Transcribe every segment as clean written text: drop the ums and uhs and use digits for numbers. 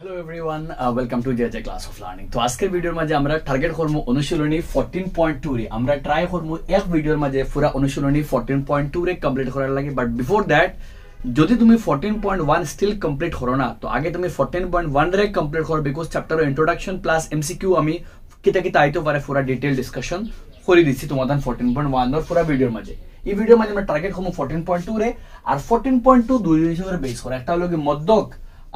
Hello everyone, welcome to JJ Class of Learning. তো আজকের ভিডিওর মাঝে আমরা টার্গেট করব অনুশীলনী 14.2 রে আমরা ট্রাই করব এক ভিডিওর মাঝে পুরো অনুশীলনী 14.2 রে কমপ্লিট করার লাগে বাট বিফোর দ্যাট যদি তুমি 14.1 স্টিল কমপ্লিট করো না তো আগে তুমি 14.1 রে কমপ্লিট করো বিকজ চ্যাপ্টারের ইন্ট্রোডাকশন প্লাস এমসিকিউ আমি কিতা আইতো পারে পুরো ডিটেইল ডিসকাশন করে দিচ্ছি তোমাদের 14.1 এর পুরো ভিডিওর মাঝে এই ভিডিওর মাঝে আমরা টার্গেট করব 14.2 রে আর 14.2 দুই জিনিসের বেস করা একটা হলো কি মধ্যক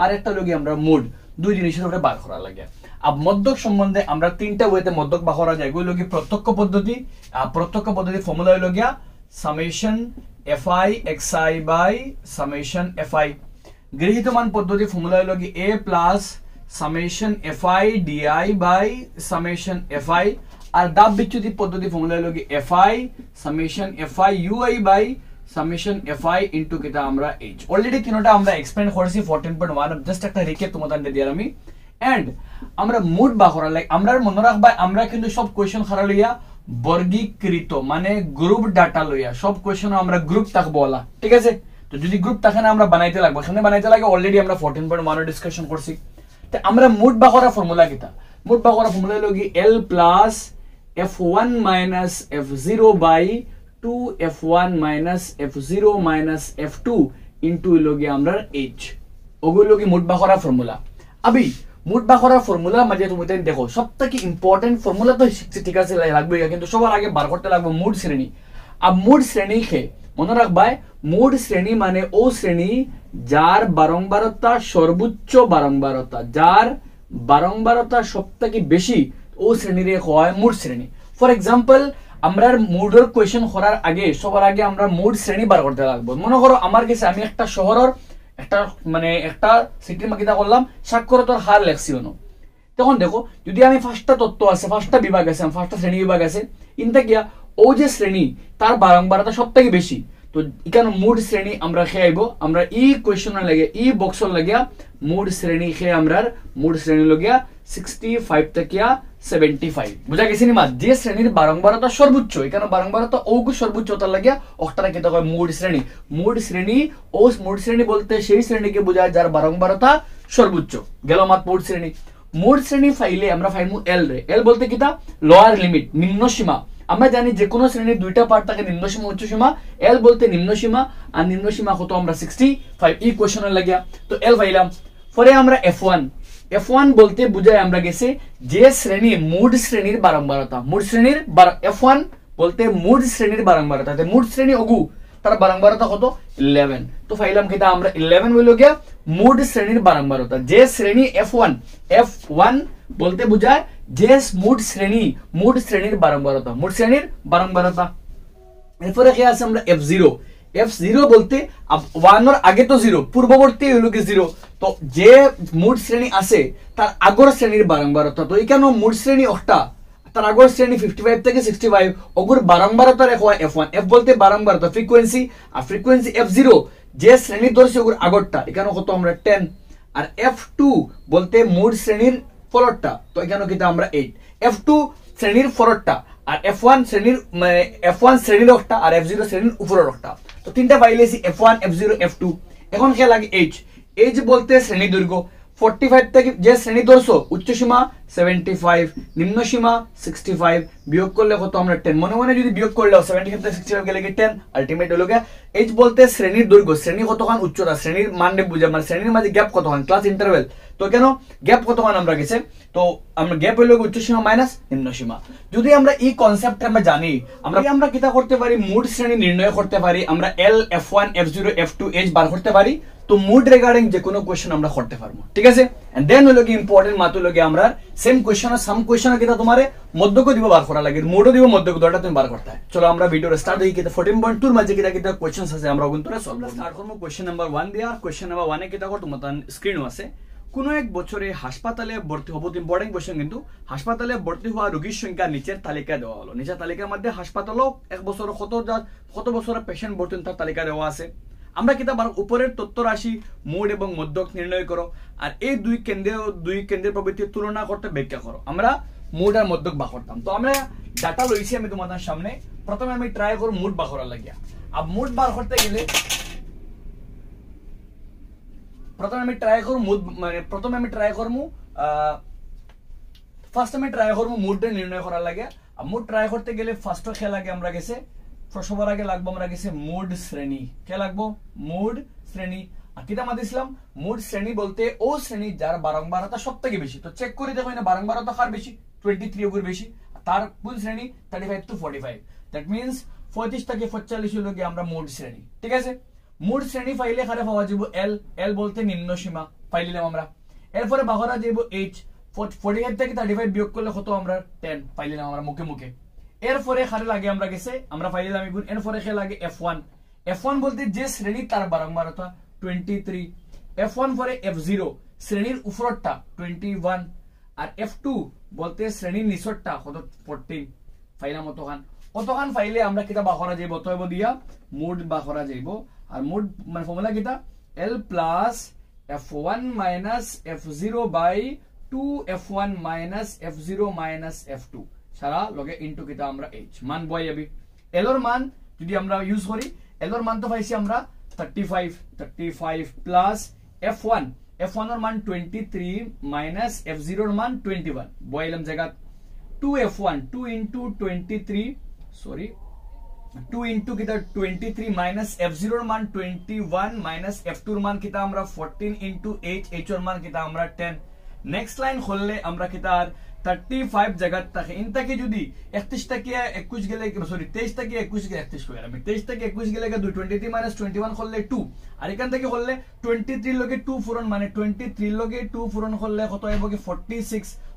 আর একটা হলো কি আমরা মোড দুই জিনিসের উপরে বার করা লাগে আর মধ্যক সম্বন্ধে আমরা তিনটা ওয়েতে মধ্যক বার করা যায় এগুলো কি প্রত্যক্ষ পদ্ধতি ফর্মুলা হলো গিয়া summation fi xi by summation fi গৃহীত মান পদ্ধতি ফর্মুলা হলো কি a plus summation fi di by summation fi আর দাব বিচ্যুতি পদ্ধতি ফর্মুলা হলো কি fi summation fi ui by summation fi into কিটা আমরা h অলরেডি তিনটা আমরা এক্সপ্লেইন করেছি 14.1 জাস্ট একটা রিক্যাপ তোমাদের দিয়ে দিলাম আমি এন্ড আমরা মুড বা করা লাইক আমরা মনে রাখবা আমরা কিন্তু সব কোশ্চেন খারা লইয়া বর্গীকৃত মানে গ্রুপ ডাটা লইয়া সব কোশ্চেন আমরা গ্রুপ থাকবো বলা ঠিক আছে তো যদি গ্রুপ থাকে না আমরা বানাইতে লাগবে এখানে বানাইতে লাগে অলরেডি আমরা 14.1 এর ডিসকাশন করছি তো আমরা মুড বা করা ফর্মুলা কিটা মুড বা করা ফর্মুলা হলো কি l plus f1 minus f0 by 2f1 minus f0 minus f2 into লোগে আমরা h ওগুলো কি মুড বা করা ফর্মুলা আবি মুড বা করা ফর্মুলা মাঝে তুমি দেখো সবথেকে ইম্পর্টেন্ট ফর্মুলা তো শিখছি ঠিক আছে লাগবে কিন্তু সবার আগে বার করতে লাগবে মুড শ্রেণী আর মুড শ্রেণী কে মনে রাখবা মুড শ্রেণী মানে ও শ্রেণী যার বারংবারতা সর্বোচ্চ বারংবারতা যার বারংবারতা সবথেকে বেশি ও শ্রেণীরে হয় মুড শ্রেণী ফর এক্সাম্পল আমরা মুডের কোয়েশ্চেন করার আগে সবার আগে আমরা মুড শ্রেণী বার করতে লাগবো মনে করো আমার কাছে আমি একটা শহরের একটা সিটির মাকিতা করলাম সাক্ষরতার হার লেখছিও না তখন দেখো যদি আমি পাঁচটা তত্ত্ব আছে পাঁচটা বিভাগ আছে পাঁচটা শ্রেণী বিভাগ আছে ইনটা গিয়া ও যে শ্রেণী তার বারংবারতা সবথেকে বেশি তো এখানে মুড শ্রেণী আমরা খেয়াইবো আমরা ই কোয়েশ্চনের লাগে ই বক্সর লাগিয়া মুড শ্রেণী খেয়ে আমরা মুড শ্রেণী লগিয়া 65 থেকে 75 বুঝা গেছে নি মা যে শ্রেণীর বারংবারতা সর্বোচ্চ এখানে বারংবারতা ওগু সর্বোচ্চ তার লাগিয়া অক্টারা কিতা কয় মুড শ্রেণী ও মুড শ্রেণী বলতে সেই শ্রেণীকে বোঝায় যার বারংবারতা সর্বোচ্চ গেল মাত মুড শ্রেণী ফাইলে আমরা ফাইমু এল রে এল বলতে কিতা লোয়ার লিমিট নিম্ন সীমা আমরা জানি যে কোনো শ্রেণীর দুইটা পার্ট থাকে নিম্ন সীমা উচ্চ সীমা এল বলতে নিম্ন সীমা আর নিম্ন সীমা কত আমরা 65 এই কোশ্চেনের লাগিয়া তো এল ফাইলাম পরে আমরা f1 বলতে বুঝায় আমরা গেছে যে শ্রেণী মুড শ্রেণীর বারংবারতা f1 বলতে মুড শ্রেণীর বারংবারতা তে মুড শ্রেণী ওগু তার বারংবারতা কত 11 তো ফাইলাম কিটা আমরা 11 হইলো গিয়া মুড শ্রেণীর বারংবারতা যে শ্রেণী f1 বলতে বুঝায় যে মুড শ্রেণীর বারংবারতা এরপরে কি আছে আমরা f0 বলতে 1 এর আগে তো 0 পূর্ববর্তী হলো কি 0 তো যে মুড শ্রেণী আছে তার আগর শ্রেণীর বারংবারতা তো এখানে মুড শ্রেণী একটা তার আগর শ্রেণী 55 থেকে 65 ওগুর বারংবারতা রেখা হয় f1 f বলতে বারংবারতা ফ্রিকোয়েন্সি আর ফ্রিকোয়েন্সি f0 যে শ্রেণী ধরছে ওগুর আগরটা এখানে কত আমরা 10 আর f2 বলতে মুড শ্রেণীর ফরওয়ার্ডটা তো এখানে কিটা আমরা 8 f2 শ্রেণীর ফরওয়ার্ডটা আর f1 শ্রেণীর একটা আর f0 শ্রেণীর উপরের একটা তো তিনটা পাইলেছি f1 f0 f2 এখন কি লাগে h বলতে শ্রেণী দৈর্ঘ্য 45 থেকে যে শ্রেণী ধরছো উচ্চ সীমা 75 নিম্ন সীমা 65 বিয়োগ করলে কত আমরা 10 মনে যদি বিয়োগ করলে 75 থেকে 65 গেলে কি 10 আলটিমেট হলো গিয়া h বলতে শ্রেণীর দৈর্ঘ্য শ্রেণী কতখান উচ্চতা শ্রেণীর মানে বুঝা মানে শ্রেণীর মাঝে গ্যাপ কতখান ক্লাস ইন্টারভেল তো কেন গ্যাপ কতখান আমরা গেছে তো আমরা গ্যাপ হলো উচ্চ সীমা মাইনাস নিম্ন সীমা যদি আমরা এই কনসেপ্ট আমরা জানি আমরা কিটা করতে পারি মুড শ্রেণী নির্ণয় করতে পারি আমরা l f1 f0 f2 h বার করতে পারি তো মুড রিগার্ডিং যে কোনো কোশ্চেন আমরা করতে পারবো ঠিক আছে এন্ড দেন হলো কি ইম্পর্টেন্ট মাত্র হলো কি আমরা সেম কোশ্চেন আর সাম কোশ্চেন কিটা তোমারে মধ্যক দিব বার করা লাগে মুডও দিব মধ্যক দুটো তুমি বার করতে হয় চলো আমরা ভিডিও স্টার্ট হই কিটা 14.2 এর মাঝে কিটা কোশ্চেনস আছে আমরা কিন্তু সলভ স্টার্ট করব কোশ্চেন নাম্বার 1 দিয়া কোশ্চেন নাম্বার 1 এ কিটা করতে মতন স্ক্রিনও আছে কোনো এক বছরে হাসপাতালে ভর্তি হবো ইম্পর্টেন্ট কোশ্চেন কিন্তু হাসপাতালে ভর্তি হওয়া রোগীর সংখ্যা নিচের তালিকা দেওয়া হলো নিচের তালিকার মধ্যে হাসপাতালও এক বছর কত বছরের পেশেন্ট ভর্তি তার তালিকা দেওয়া আছে আমরা কিতাব উপরের তথ্য রাশি মুড এবং মধ্যক নির্ণয় করো আর এই দুই কেন্দ্রের প্রবৃত্তির তুলনা করতে ব্যাখ্যা করো আমরা মুড আর মধ্যক বা করতাম তো আমরা ডাটা লইছি আমি তোমাদের সামনে প্রথমে আমি ট্রাই করব মুড বা করার লাগিয়া আর মুড বার করতে গেলে প্রথমে আমি ট্রাই করব মুড মানে প্রথমে আমি ট্রাই করব ফার্স্ট আমি ট্রাই করব মুডটা নির্ণয় করার লাগে আর মুড ট্রাই করতে গেলে ফার্স্ট খেলা আগে আমরা গেছে সবার আগে লাগবো আমরা গেছে মুড শ্রেণী কে লাগবো মুড শ্রেণী আর কিটা মাদিছিলাম মুড শ্রেণী বলতে ও শ্রেণী যার বারংবারতা সবথেকে বেশি তো চেক করে দেখো না বারংবারতা কার বেশি 23 এর বেশি তার কোন শ্রেণী 35 টু 45 দ্যাট মিন্স 35 থেকে 45 হলো কি আমরা মুড শ্রেণী ঠিক আছে মুড শ্রেণী ফাইলে খারে পাওয়া যাব এল এল বলতে নিম্ন সীমা পাইলাম আমরা এরপরে বাগরা যাব এইচ 45 থেকে 35 বিয়োগ করলে কত আমরা 10 পাইলাম আমরা মুখে মুখে এরপরে খারে লাগে আমরা গেছে আমরা পাইলাম ইগুন এরপরে খে লাগে f1 f1 বলতে যে শ্রেণী তার বারংবারতা 23 f1 পরে f0 শ্রেণীর উপরটা 21 আর f2 বলতে শ্রেণীর নিচরটা কত 14 ফাইলাম অতখান ফাইলে আমরা কিটা বাখরা যাইব তয়ব দিয়া মুড বাখরা যাইব আর মুড মানে ফর্মুলা কিটা l plus f1 minus f0 by 2f1 minus f0 minus f2 সারা লগে ইনটু কিটা আমরা h মান বই যাবি l এর মান যদি আমরা ইউজ করি l এর মান তো পাইছি আমরা 35 প্লাস f1 এর মান 23 মাইনাস f0 এর মান 21 বইলাম জায়গা 2f1 2 into 23 সরি 2 into কিটা 23 মাইনাস f0 এর মান 21 মাইনাস f2 এর মান কিটা আমরা 14 into h h এর মান কিটা আমরা 10 নেক্সট লাইন খুললে আমরা কিটা 35 জায়গা থাকে ইনটাকে যদি 31 থেকে 21 গেলে সরি 23 থেকে 21 গেলে 31 কইরা আমি 23 থেকে 21 গেলে 23 মাইনাস 21 করলে 2 আর এখান থেকে করলে 23 লগে 2 পূরণ মানে 23 লগে 2 পূরণ করলে কত হবে কি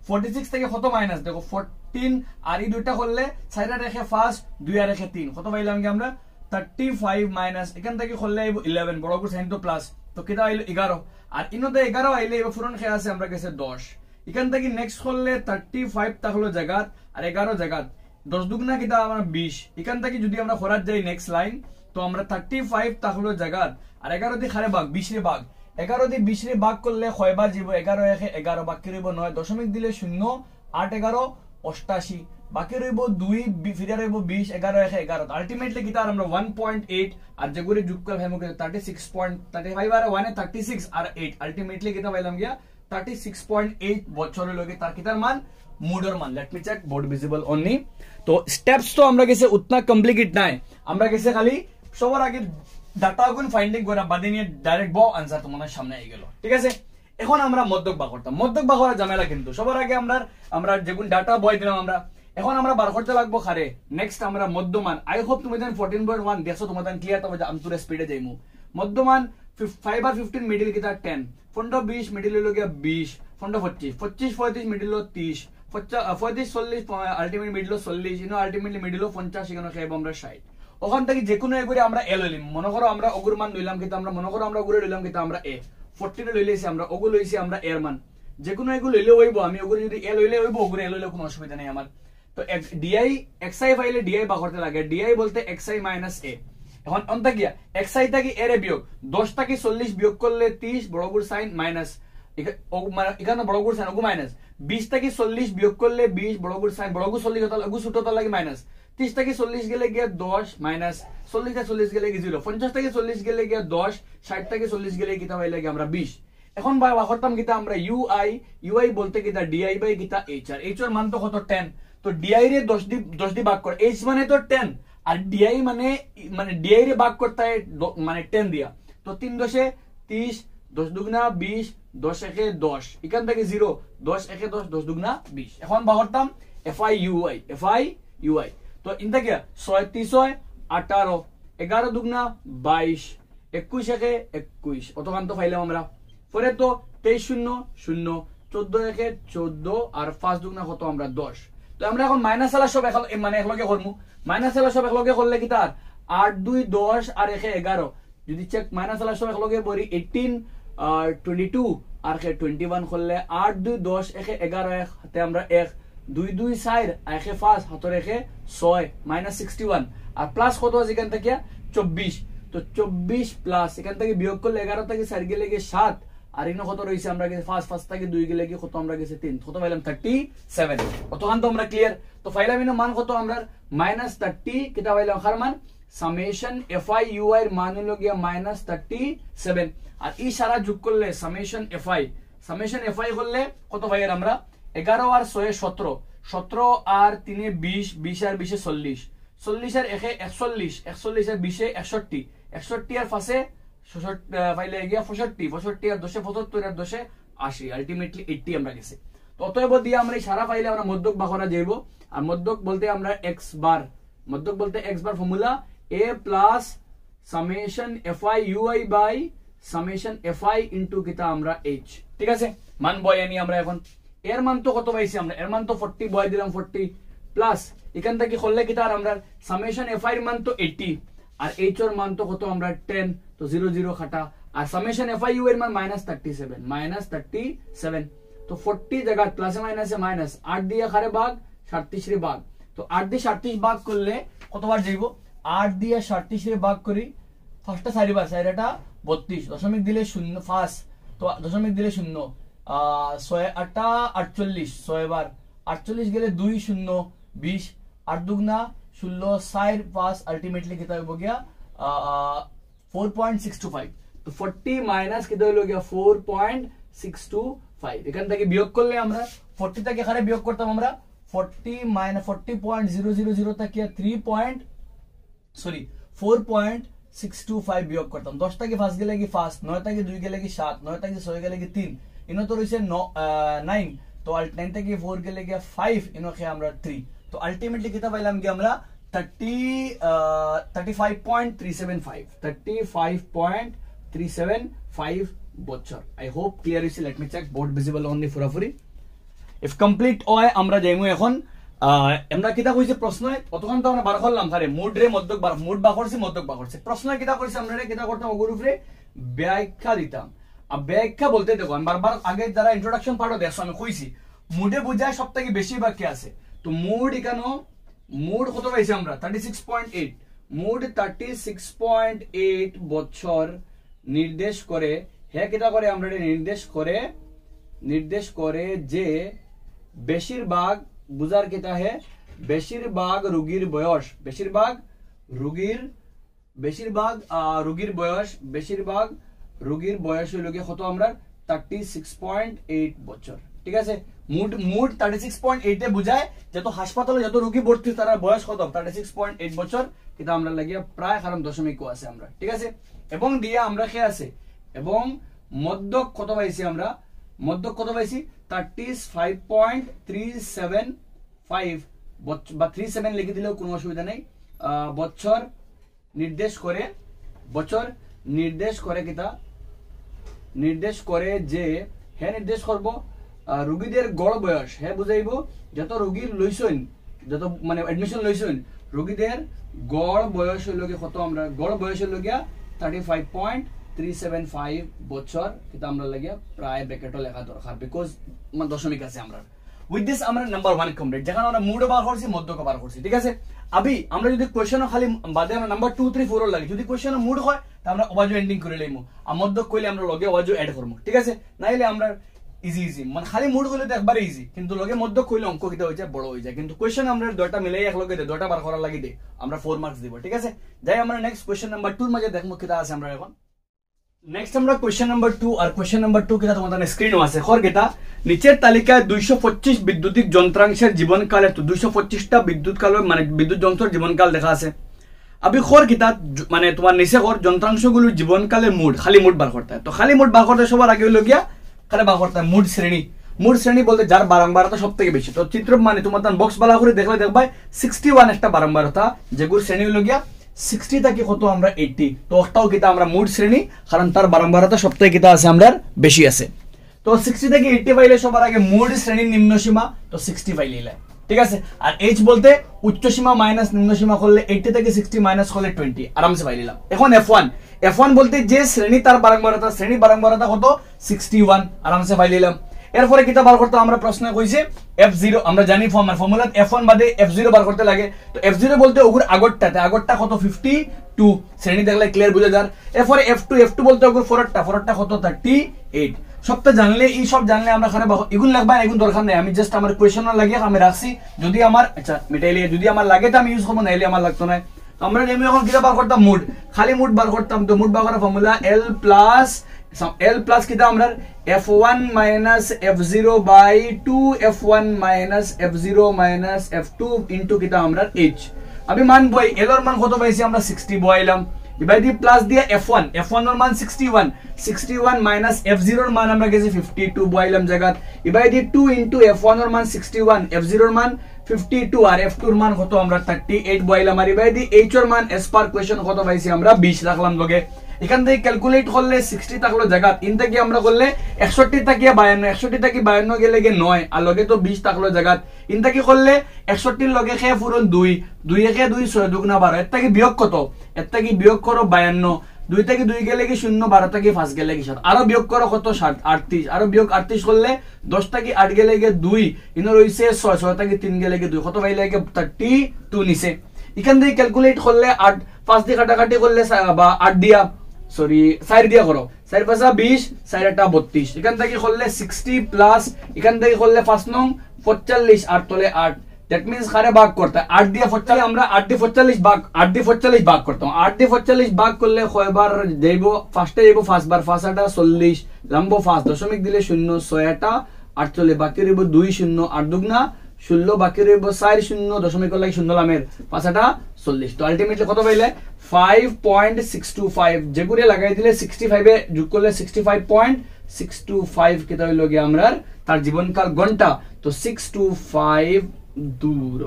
46 থেকে কত মাইনাস দেখো 14 আর এই দুইটা করলে 4 রেখে ফার্স্ট 2 রেখে 3 কত পাইলাম কি আমরা 35 মাইনাস এখান থেকে করলে 11 বড় করে সাইন তো প্লাস তো কিটা আইলো 11 আর ইনোতে 11 আইলে এবার পূরণ খেয়ে আছে আমরা কাছে 10 এখান থেকে নেক্সট করলে 35 তাহলো জায়গাত আর 11 জায়গাত 10 দুগুণা কিটা আমরা 20 এখান থেকে যদি আমরা খরাত যাই নেক্সট লাইন তো আমরা 35 তাহলো জায়গাত আর 11 দিয়ে খারে ভাগ 20 রে ভাগ 11 দিয়ে 20 রে ভাগ করলে কয়বার যাব 11 একে 11 বাকি রইব 9 দশমিক দিলে 0 8 11 88 বাকি রইব 2 ফিরে রইব 20 11 একে 11 আলটিমেটলি কিটা আমরা 1.8 আর যেগুলো যোগ করে ভাইমকে 36.35 আর 1 এ 36 আর 8 আলটিমেটলি কিটা পাইলাম গিয়া 36.8 বছরের লগে তার কিটার মান মুডের মান let me check board visible only তো স্টেপস তো আমরা গেছে উতনা কমপ্লিকেট নাই আমরা গেছে খালি সবার আগে ডাটা গুণ ফাইন্ডিং করা বাদে নিয়ে ডাইরেক্ট ব आंसर তোমাদের সামনে আই গেল ঠিক আছে এখন আমরা মধ্যক বা করতাম মধ্যক বা করা ঝামেলা কিন্তু সবার আগে আমরা যেগুন ডাটা বয় দিলাম আমরা এখন আমরা বার করতে লাগবো খারে নেক্সট আমরা মধ্যমান আই হোপ তুমি দেন 14.1 দেখো তোমাদের ক্লিয়ার তবে আমি তোর স্পিডে যাইমু মধ্যমান 5 আর 15 মিডল কিটা 10 ফন্ড 20 মিডল হলো গিয়া 20 ফন্ড 25 35 মিডল 30 35 40 আলটিমেট মিডল 40 ইনো আলটিমেটলি মিডল 50 এখানে খাইব আমরা 60 ওখান থেকে যে কোনো এগুরে আমরা এল লইলাম মনে করো আমরা অগুর মান লইলাম কিন্তু আমরা মনে করো আমরা অগুরে লইলাম কিন্তু আমরা এ 14 লইলেছি আমরা অগু লইছি আমরা এর মান যে কোনো এগুলো লইলে হইব আমি অগুরে যদি এ লইলে হইব অগুরে এল লইলে কোনো অসুবিধা নাই আমার তো ডিআই xi ফাইলে ডিআই বা করতে লাগে ডিআই বলতে xi মাইনাস a এখন অন্তা গিয়া xi থেকে a রে বিয়োগ 10 থেকে 40 বিয়োগ করলে 30 বড়গুর সাইন মাইনাস এখানে বড়গুর সাইন ওগু মাইনাস 20 থেকে 40 বিয়োগ করলে 20 বড়গুর সাইন বড়গু 40 হতা লাগু ছোট হতা লাগে মাইনাস 30 থেকে 40 গেলে গিয়া 10 মাইনাস 40 থেকে 40 গেলে 0 50 থেকে 40 গেলে গিয়া 10 60 থেকে 40 গেলে কিটা হইলে গিয়া আমরা 20 এখন ভাই করতাম কিটা আমরা ui বলতে কিটা di বাই কিটা h আর h এর মান তো কত 10 তো di রে 10 দি ভাগ কর h মানে তো 10 আর di মানে di রে ভাগ করতে হয় মানে 10 দিয়া তো 3 10 30 10 দুগুণা 20 10 একে 10 এখান থেকে 0 10 একে 10 10 দুগুণা 20 এখন ভাগ করতাম fiui তো ইনটা কি 6 3 18 11 দুগুণা 22 21 একে 21 অতখান তো পাইলাম আমরা পরে তো 23 0 0 14 একে 14 আর 5 দুগুণা কত আমরা 10 তো আমরা এখন মাইনাস আলা সব মানে একলগে করমু মাইনাস আলা সব একলগে করলে কি তার 8 2 10 আর 1 11 যদি চেক মাইনাস আলা সব একলগে বরি 18 আর 22 আর 21 করলে 8 2 10 1 11 হাতে আমরা 1 2 2 4 1 5 হাতে 1 6 মাইনাস 61 আর প্লাস কত আছে এখান থেকে 24 তো 24 প্লাস এখান থেকে বিয়োগ করলে 11 থেকে 4 গেলে 7 আর ইনো কত রইছে আমরা গেছে ফার্স্ট থেকে 2 গেলে কি কত আমরা গেছে 3 কত পাইলাম 37 কতখান তো আমরা ক্লিয়ার তো পাইলাম ইনো মান কত আমরা -30 কিটা পাইলাম খার মান সামেশন fi ui এর মান হলো গিয়া -37 আর এই সারা যোগ করলে সামেশন এফআই করলে কত পাই আমরা 11 আর 6 17 17 আর 3 20 20 আর 20 40 40 আর 1 41 41 আর 20 61 61 আর 5 66 পাইলে গিয়া 65 65 আর 10 75 আর 10 80 আলটিমেটলি 80 আমরা গেছে। তো অতএব দিয়ে আমরা এই সারা ফাইলে আমরা মধ্যক বা করা যাইব। আর মধ্যক বলতে আমরা x বার, মধ্যক বলতে x bar formula a plus summation fi ui by summation fi into কিতা আমরা h। ঠিক আছে, মান বয়ানি আমরা এখন এর মান তো কত পাইছি আমরা, এর মান তো 40 বয় দিলাম 40 প্লাস এখান থেকে করলে কিতা আর আমরা সামেশন fi এর মান তো 80 আর h এর মান তো কত আমরা 10, তো 0 0 কাটা আর সামেশন fi u এর মান -37 তো 40 জায়গা প্লাসে মাইনাসে মাইনাস 8 দিয়ে খারে ভাগ 37 রে ভাগ, তো 8 দিয়ে 37 ভাগ করলে কতবার যাইব 8 দিয়ে 37 রে ভাগ করি ফার্স্টটা 4 বার 4 এটা 32 দশমিক দিলে 0 ফার্স্ট, তো দশমিক দিলে 0 6 8 48 6 বার 48 গেলে 2 0 20 8 দুগুনা 16 4 5 আলটিমেটলি কিতা হইব গিয়া 4.625, তো 40 মাইনাস কিতা হইল গিয়া 4.625 এখান থেকে বিয়োগ করলে আমরা 40 থেকে এখানে বিয়োগ করতাম আমরা 40 মাইনাস 40.000 থেকে 4.625 বিয়োগ করতাম। 10 থেকে 5 গেলে কি 5, 9 থেকে 2 গেলে কি 7, 9 থেকে 6 গেলে কি 3, ইনো তো রইছে 9, তো 9 থেকে 4 গেলে কি 5, ইনো কে আমরা 3, তো আলটিমেটলি কিতা পাইলাম কি আমরা 35.375 বছর। আই হোপ ক্লিয়ার হইছে। Let me check board visible only পুরাপুরি। ইফ কমপ্লিট হয় আমরা যাইমু এখন আমরা কিতা কইছে প্রশ্ন কতক্ষণ তো আমরা বার করলাম খারে মুড রে মধ্যক বার মুড বা করছি মধ্যক বা করছে প্রশ্ন কিতা কইছে আমরা কিতা করতাম ওগুর উপরে ব্যাখ্যা দিতাম। আর ব্যাখ্যা বলতে দেখো আমি বারবার আগে যারা ইন্ট্রোডাকশন পার্টও দেখছো আমি কইছি মুডে বুঝায় সবথেকে বেশি বাক্য আছে। তো মুড এখানে মুড কত পাইছি আমরা 36.8, মুড 36.8 বছর নির্দেশ করে হে কিতা করে আমরা নির্দেশ করে যে বেশিরভাগ বুঝার কিতা হে বেশিরভাগ রোগীর বয়স বেশিরভাগ রোগীর বয়স হইল গিয়ে কত আমরা 36.8 বছর। ঠিক আছে, মুড 36.8 এ বুঝায় যত হাসপাতালে যত রোগী ভর্তি তার বয়স কত 36.8 বছর, কিন্তু আমরা লাগিয়া প্রায় কারণ দশমিক আছে আমরা। ঠিক আছে, এবং দিয়ে আমরা খেয়ে আছে এবং মধ্যক কত পাইছি আমরা 35.375 বা 37 লিখে দিলেও কোনো অসুবিধা নেই। বছর নির্দেশ করে যে হে নির্দেশ করব রোগীদের গড় বয়স হে বুঝাইব যত রোগীর লইছেন যত মানে এডমিশন লইছেন রোগীদের গড় বয়স হইল গিয়ে কত আমরা গড় বয়স হইল গিয়া 35.375 বছর, কিন্তু আমরা লাগিয়া প্রায় ব্র্যাকেটও লেখা দরকার বিকজ দশমিক আছে আমরা। উইথ দিস আমরা নাম্বার 1 কমপ্লিট, যেখানে আমরা মুড বার করছি মধ্যক বার করছি। ঠিক আছে, আবি আমরা যদি কোশ্চেন খালি বাদে আমরা নাম্বার 2 3 4 লাগে যদি কোশ্চেন মুড হয় তা আমরা ওয়াজু এন্ডিং করে লইমু আর মধ্যক কইলে আমরা লগে ওয়াজু এড করব। ঠিক আছে, নাইলে আমরা ইজি মানে খালি মুড কইলে তো একবারে ইজি, কিন্তু লগে মধ্যক কইলে অঙ্ক কিটা হই যায় বড় হই যায়, কিন্তু কোশ্চেন আমরা দুইটা মিলাই এক লগে দে দুইটা বার করা লাগি দে আমরা 4 মার্কস দিব। ঠিক আছে, যাই আমরা নেক্সট কোশ্চেন নাম্বার 2 এর মাঝে দেখমু কিটা আছে আমরা এখন। নেক্সট আমরা কোশ্চেন নাম্বার 2 আর কোশ্চেন নাম্বার 2 কিটা তোমাদের স্ক্রিনও আছে খর কিটা নিচের তালিকায় 225 বৈদ্যুতিক যন্ত্রাংশের জীবনকালে, তো 225টা বিদ্যুৎ কাল মানে বিদ্যুৎ যন্ত্রের জীবনকাল দেখা আছে। আবি খর কিতা মানে তোমার নিচে খর যন্ত্রাংশগুলোর জীবনকালে মুড খালি মুড বার করতে হয়। তো খালি মুড বার করতে সবার আগে হইল গিয়া খালি বার করতে হয় মুড শ্রেণী বলতে যার বারংবারতা সব থেকে বেশি। তো চিত্র মানে তোমার বক্স বালা করে দেখলে দেখবাই 61 একটা বারংবারতা, যেগুলো শ্রেণী হইল গিয়া 60 থেকে কত আমরা 80, তো ওটাও কিতা আমরা মুড শ্রেণী কারণ তার বারংবারতা সব থেকে কিতা আছে আমরা বেশি আছে। তো 60 থেকে 80 পাইলে সবার আগে মুড শ্রেণীর নিম্ন সীমা, তো 60 পাইলে। ঠিক আছে, আর এইচ বলতে উচ্চ সীমা মাইনাস নিম্ন সীমা করলে 80 থেকে 60 মাইনাস করলে 20 আরামসে পাই নিলাম। এখন F1 বলতে যে শ্রেণী তার বারংবারতা কত 61 আরামসে পাই নিলাম। এরপরে কিতা বার করতে আমরা প্রশ্ন কইছে F0 আমরা জানি ফর্মুলা F1 বাদে F0 বার করতে লাগে। তো F0 বলতে ওগুর আগরটা কত 52 শ্রেণী দেখলে ক্লিয়ার বুঝা যায়। এরপরে F2 বলতে ওগুর ফরটা কত 38। সবটা জানলে এই সব জানলে আমরা খানে এগুন লাগবে না, এগুন দরকার নেই, আমি জাস্ট আমার কোয়েশ্চন লাগিয়ে আমি রাখছি যদি আমার আচ্ছা মিটাইলে যদি আমার লাগে তো আমি ইউজ করবো, নাইলে আমার লাগতো না। আমরা যেমন এখন কিটা বার করতাম মুড খালি মুড বার করতাম, তো মুড বার করার formula L plus L plus kita আমরা f1 minus f0 by 2 f1 minus f0 minus f2 into kita আমরা h আমি মান বই L এর মান কত পাইছি আমরা 60 বইলাম এবারে দি প্লাস দিয়া f1 এর মান 61 minus f0 এর মান আমরা গেছে 52 বইলাম জায়গা এবারে দি 2 into f1 এর মান 61 f0 এর মান 52 আর f2 এর মান কত আমরা 38 বইলাম আর এবারে দি h এর মান as per question কত পাইছি আমরা 20 রাখলাম লগে এখান থেকে ক্যালকুলেট করলে 60 থাকলো জায়গা ইন থেকে আমরা করলে 61 থেকে 52 61 থেকে 52 গেলে 9 আর লগে তো 20 থাকলো জায়গা ইন থেকে করলে 61 এর লগে খেয়ে পুরন 2 2 একে 2 6 দুগুণা 12 এর থেকে বিয়োগ কত এর থেকে বিয়োগ করো 52 2 থেকে 2 গেলে কি 0 12 থেকে 5 গেলে কি 7 আরো বিয়োগ করো কত 38 আরো বিয়োগ 38 করলে 10 থেকে 8 গেলে 2 ইন রইছে 6 6 থেকে 3 গেলে 2 কত পাইলে 32 নিছে এখান থেকে ক্যালকুলেট করলে 8 5 দিয়ে কাটাকাটি করলে বা 8 দিয়া সরি 4 দিয়া করো 4 পাঁচা 20 4 আটা 32 এখান থেকে করলে 60 প্লাস এখান থেকে করলে 5 নং 45 আর তলে 8 দ্যাট মিন্স কারে ভাগ করতে 8 দিয়ে 45 আমরা 8 দিয়ে 45 ভাগ 8 দিয়ে 45 ভাগ করতাম 8 দিয়ে 45 ভাগ করলে কয়বার দেব ফার্স্টে দেব 5 বার 5 আটা 40 লম্ব 5 দশমিক দিলে 0 6 আটা 48 বাকি রইব 2 0 8 দুগুণা 16 বাকি রইব 4 0 দশমিক লাগে 0 লামের 5 আটা 40 তো আলটিমেটলি কত পাইলে 5.625 যেগুলো লাগাই দিলে 65 এ যোগ করলে 65.625 কেটা হইল গিয়ে আমরার তার জীবনকাল ঘন্টা তো 625 দূর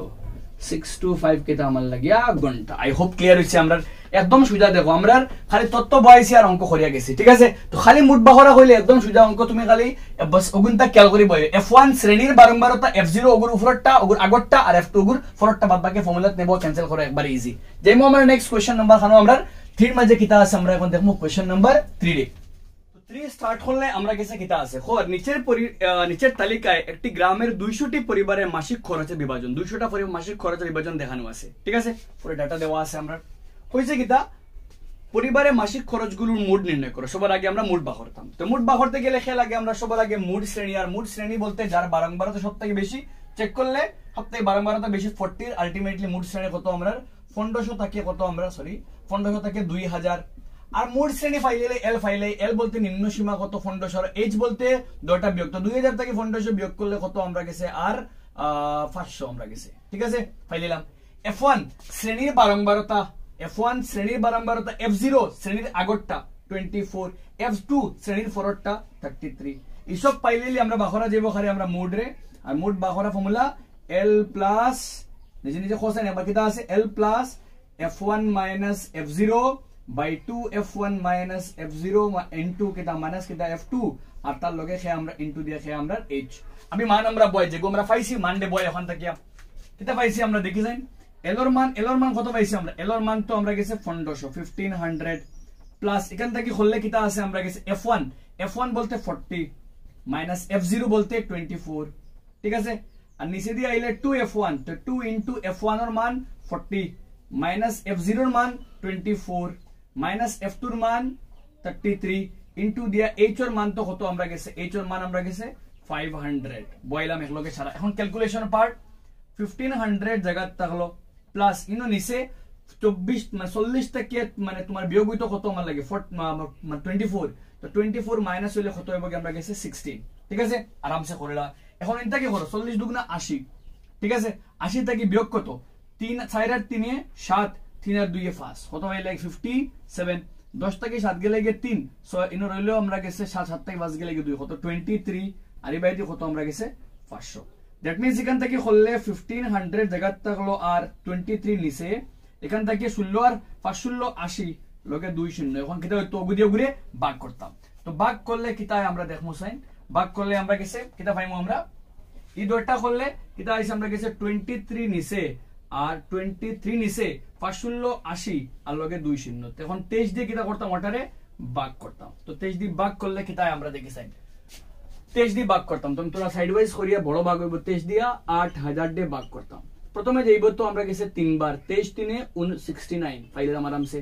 625 কেটা আমার লাগিয়া ঘন্টা আই হোপ ক্লিয়ার হইছে আমরা একদম সুজা দেখো আমরা খালি তত্ত্ব বয়াইছি আর অঙ্ক করিয়া গেছি ঠিক আছে তো খালি মুড বাহরা হইলে একদম সুজা অঙ্ক তুমি খালি বাস ওগুনটা খেয়াল করি বই f1 শ্রেণীর বারংবারতা f0 ওগুর উপরটা ওগুর আগরটা আর f2 ওগুর ফরটা বাদ বাকি ফর্মুলাত নেব ক্যান্সেল করে একবার ইজি যেমন আমরা নেক্সট কোশ্চেন নাম্বার খানো আমরা 3 মাঝে কিতা আছে আমরা এখন দেখব কোশ্চেন নাম্বার 3 রে তো 3 স্টার্ট করলে আমরা কাছে কিতা আছে খোর নিচের তালিকায় একটি গ্রামের 200টি পরিবারের মাসিক খরচের বিভাজন 200টা পরিবার মাসিক খরচের বিভাজন দেখানো আছে ঠিক আছে পুরো ডাটা দেওয়া আছে আমরা কইছে কিতা পরিবারে মাসিক খরচগুলোর মোট নির্ণয় করো সবার আগে আমরা মোট বার করতাম তো মোট বার করতে গেলে খেয়াল আগে আমরা সবার আগে মোট শ্রেণী আর মোট শ্রেণী বলতে যার বারংবারতা সবথেকে বেশি চেক করলে সবথেকে বারংবারতা বেশি 40 আলটিমেটলি মোট শ্রেণী কত আমরা 1500 থেকে কত আমরা সরি 1500 থেকে 2000 আর মোট শ্রেণী ফাইলে এল বলতে নিম্ন সীমা কত 1500 আর এইচ বলতে দুটো বিয়োগ তো 2000 থেকে 1500 বিয়োগ করলে কত আমরা গেছে আর 500 আমরা গেছে ঠিক আছে ফাইলিলাম f1 শ্রেণীর বারংবারতা f1 শ্রেণীর বারংবারতা f0 শ্রেণীর আগরটা 24 f2 শ্রেণীর ফরটা 33 এইসব পাইলেলি আমরা বাখরা যাইব খালি আমরা মোড রে আর মোড বাখরা ফর্মুলা l প্লাস নিজে নিজে কোশ্চেন এবার কিটা আছে l plus f1 minus f0 by 2 f1 minus f0 into কিটা মাইনাস কিটা f2 আর তার লগে খে আমরা ইনটু দিয়ে খে আমরা h আমি মান আমরা বয় যেগো আমরা পাইছি মান দে বয় এখন তাকিয়া কিটা পাইছি আমরা দেখি যাই L এর মান কত পাইছি আমরা L এর মান তো আমরা গেছে 1500 প্লাস এখান থেকে হললে কিটা আছে আমরা গেছে f1 বলতে 40 মাইনাস f0 বলতে 24 ঠিক আছে আর নিচে দিয়ে আইলে 2f1 তো 2 ইনটু f1 এর মান 40 মাইনাস f0 এর মান 24 মাইনাস f2 এর মান 33 ইনটু দিয়া h এর মান তো কত আমরা গেছে h এর মান আমরা গেছে 500 বয়লাম একলগে ছাড়া এখন ক্যালকুলেশন পার্ট 1500 জায়গা থাকলো প্লাস ইনো নিচে 24 মানে 40 থেকে মানে তোমার বিয়োগ হইতো কত আমার লাগে 24 তো 24 মাইনাস হইলে কত হবে আমরা গেছে 16 ঠিক আছে আরামসে করেলা এখন এটা কি করো 40 দুগুণা 80 ঠিক আছে 80 থেকে বিয়োগ কত 3 4 আর 3 এ 7 3 আর 2 এ 5 কত হয় লাগে 57 10 থেকে 7 গেলে 3 সো ইনো রইলো আমরা গেছে 7 7 থেকে 5 গেলে 2 কত 23 আর এই বাইদি কত আমরা গেছে 500 দ্যাট মিন্স এখান থেকে হললে 1500 জায়গা থাকলো আর 23 নিচে এখান থেকে 16 আর 516 80 লগে 20 এখন কিটা হইতো গুদিয়ে ঘুরে ভাগ করতাম তো ভাগ করলে কিটা আমরা দেখমু সাইন ভাগ করলে আমরা গেছে কিটা পাইমু আমরা এই দুইটা করলে কিটা আইছে আমরা গেছে 23 নিচে আর 23 নিচে 516 80 আর লগে 20 এখন 23 দিয়ে কিটা করতাম ওটারে ভাগ করতাম তো 23 দিয়ে ভাগ করলে কিটা আমরা দেখি সাইন 23 দিয়ে ভাগ করতাম তুমি তোরা সাইড ওয়াইজ করিয়া বড় ভাগ হইব 23 দিয়া 8000 দিয়ে ভাগ করতাম প্রথমে যাইব তো আমরা গেছে 3 বার 23 3 এ 69 ফাইলের আরামসে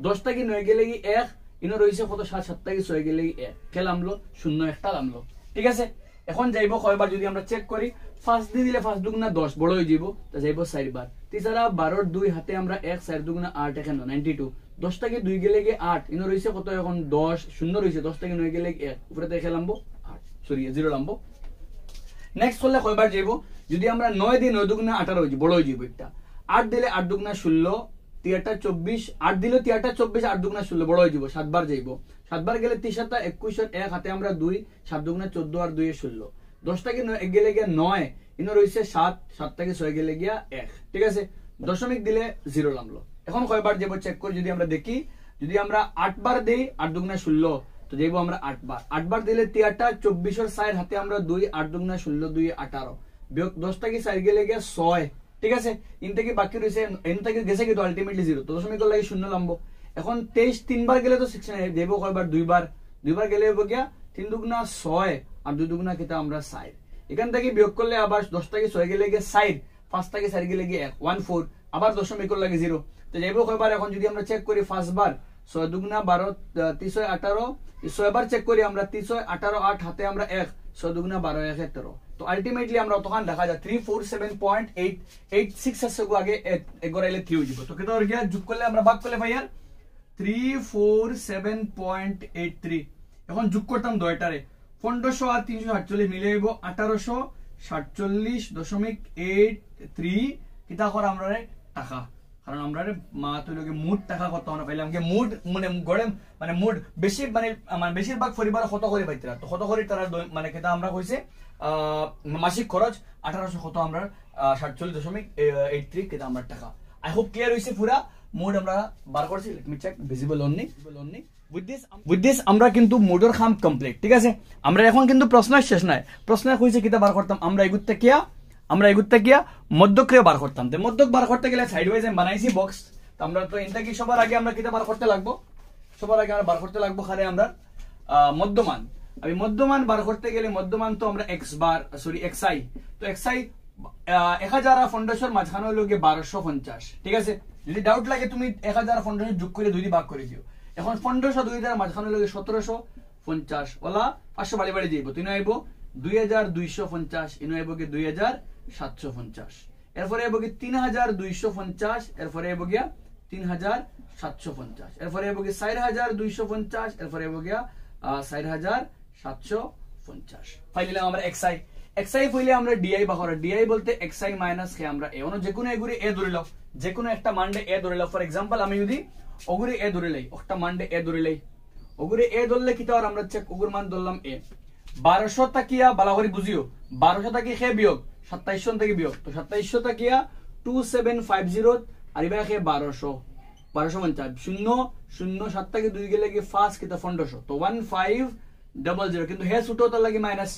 10 টাকি 9 গেলে 1 ইনো রইছে কত 7 7 টাকি 6 গেলে 1 খেলামলো 0 একটা লামলো ঠিক আছে এখন যাইব কয়বার যদি আমরা চেক করি ফার্স্ট দিয়ে দিলে ফার্স্ট দুগুণা 10 বড় হই যাব তো যাইব 4 বার তিসারা 12 2 হাতে আমরা 1 4 দুগুণা 8 এখানে 92 10 থেকে 2 গেলে গিয়ে 8 ইনো রইছে কত এখন 10 শূন্য রইছে 10 থেকে 9 গেলে 1 উপরে থেকে লাম্বো 8 সরি 0 লাম্বো নেক্সট করলে কয়বার যাইবো যদি আমরা 9 দিয়ে 9 দুগুণা 18 হইছে বড় হয়ে যাইবো একটা 8 দিলে 8 দুগুণা 16 3 24 8 দিলে 3 24 8 দুগুণা 16 বড় হয়ে যাইবো 7 বার যাইবো 7 বার গেলে 3 7 21 আর 1 হাতে আমরা 2 7 দুগুণা 14 আর 2 16 10 থেকে 9 গেলে গিয়া 9 ইনো রইছে 7 7 থেকে 6 গেলে গিয়া 1 ঠিক আছে দশমিক দিলে 0 লামলো এখন কয়বার যাবো চেক করি যদি আমরা দেখি যদি আমরা 8 বার দেই 8 দুগুণা 16 তো যাইবো আমরা 8 বার দিলে 3 24 এর 4 হাতে আমরা 2 8 দুগুণা 16 2 18 বিয়োগ 10 থেকে 4 গেলে গিয়া 6 ঠিক আছে ইন থেকে বাকি রইছে এন থেকে গেছে কিন্তু আলটিমেটলি 0 তো দশমিক লাগি 0 লামবো এখন 23 3 বার গেলে তো 6 দেবো কয়বার 2 বার গেলে হবো গিয়া 3 দুগুণা 6 আর 2 দুগুণা কিটা আমরা 4 এখান থেকে বিয়োগ করলে আবার 10 থেকে 6 গেলে গিয়ে 4 5 থেকে 4 গেলে গিয়ে 1 14 আবার দশমিক লাগে 0 তো যাইবো কয়বার এখন যদি আমরা চেক করি ফার্স্ট বার 6 দুগুণা 12 3 18 6 বার চেক করি আমরা 3 18 8 হাতে আমরা 1 6 দুগুণা 12 1 13 তো আলটিমেটলি আমরা তখন দেখা যায় 347.886 আছে গো আগে এগরাইলে 3 হইব তো কত হয়ে গিয়া যোগ করলে আমরা ভাগ করলে ভাই यार 347.83 এখন যোগ করতাম দয়টারে 1500 আর 348 মিলে হইব 1847.83 কিটা কর আমরা টাকা কারণ আমরা মা তো লগে মুড টাকা কত না পাইলাম কি মুড মানে গড়ে মানে মুড বেশি মানে বেশিরভাগ পরিবার কত করে পাইতরা তো কত করে তারা মানে কিটা আমরা কইছে মাসিক খরচ 1800 কত আমরা 47.83 কিটা আমরা টাকা আই হোপ ক্লিয়ার হইছে পুরা মুড আমরা বার করছি let me check visible only with this আমরা কিন্তু মুডের কাম কমপ্লিট ঠিক আছে আমরা এখন কিন্তু প্রশ্ন শেষ নাই প্রশ্ন কইছে কিটা বার করতাম আমরা এগুতে কিয়া মধ্যক্রিয়া বার করতাম তো মধ্যক বার করতে গেলে সাইড ওয়াইজ আমি বানাইছি বক্স তো আমরা তো ইনটা কি সবার আগে আমরা কিটা বার করতে লাগবো বার করতে লাগবো খারে আমরা মধ্যমান আমি মধ্যমান বার করতে গেলে মধ্যমান তো আমরা xi তো xi 1000 ফাউন্ডেশন মাঝখানে হলো গিয়ে 1250 ঠিক আছে যদি ডাউট লাগে তুমি 1000 ফাউন্ডেশন যোগ করে 2 দিয়ে ভাগ করে দিও এখন 1500 2000 মাঝখানে হলো 1750 ওলা 500 বাড়ি বাড়ি যাইবো তুই আইবো 2250 ইনো আইবো কি 2750 এরপরে আইবো কি 3250 এরপরে আইবো গিয়া 3750 এরপরে আইবো কি 4250 এরপরে আইবো গিয়া 4750 ফাইনালি আমরা xi ফাইলে আমরা di বাহর di বলতে xi মাইনাস কে আমরা a ono যেকোনো এগুরি a ধরিলাম যেকোনো একটা মানডে a ধরিলাম ফর एग्जांपल আমি যদি ওগুরি a ধরিলাই একটা মানডে a ধরিলাই ওগুরি a ধরলে কিটা আর আমরা চেক ওগুর মান ধরলাম a 1200 তাকিয়া বালাহরি বুঝিও 1200 তাকি খে বিয়োগ 2700 থেকে বিয়োগ তো 2700 তাকিয়া 2750 আর ইবা খে 1250 0 0 7 থেকে 2 গেলে কি ফাস্ট কিটা 1500 তো 1500 কিন্তু হে সুটো তো লাগি মাইনাস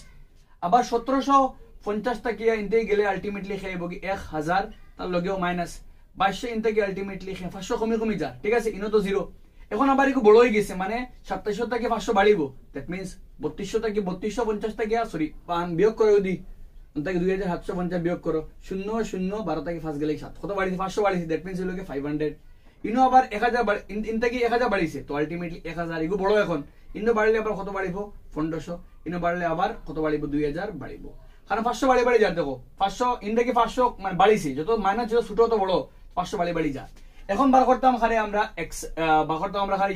আবার 1750 তাকিয়া ইনতে গেলে আলটিমেটলি খাইবো কি 1000 তার লগেও মাইনাস 2200 ইনতে কি আলটিমেটলি খে 500 কমি যা ঠিক আছে ইনো তো 0 এখন আবার একটু বড় হয়ে গেছে মানে 2700 থেকে 500 বাড়িবো দ্যাট মিন্স 3200 থেকে 3250 থেকে সরি বিয়োগ করে দি থেকে 2750 বিয়োগ করো 0 0 12 থেকে 5 গেলে 7 কত বাড়িছে 500 বাড়িছে দ্যাট মিন্স হলো কি 500 ইনো আবার 1000 ইন থেকে 1000 বাড়িছে তো আলটিমেটলি 1000 ইগো বড় এখন ইনো বাড়লে আবার কত বাড়িবো 1500 ইনো বাড়লে আবার কত বাড়িবো 2000 বাড়িবো কারণ 500 বাড়ি যা দেখো 500 ইন থেকে 500 মানে বাড়িছে যত মাইনাস যত ছোট তো বড় 500 বাড়ি যা এখন বার করতাম খারে আমরা বার করতাম আমরা খারে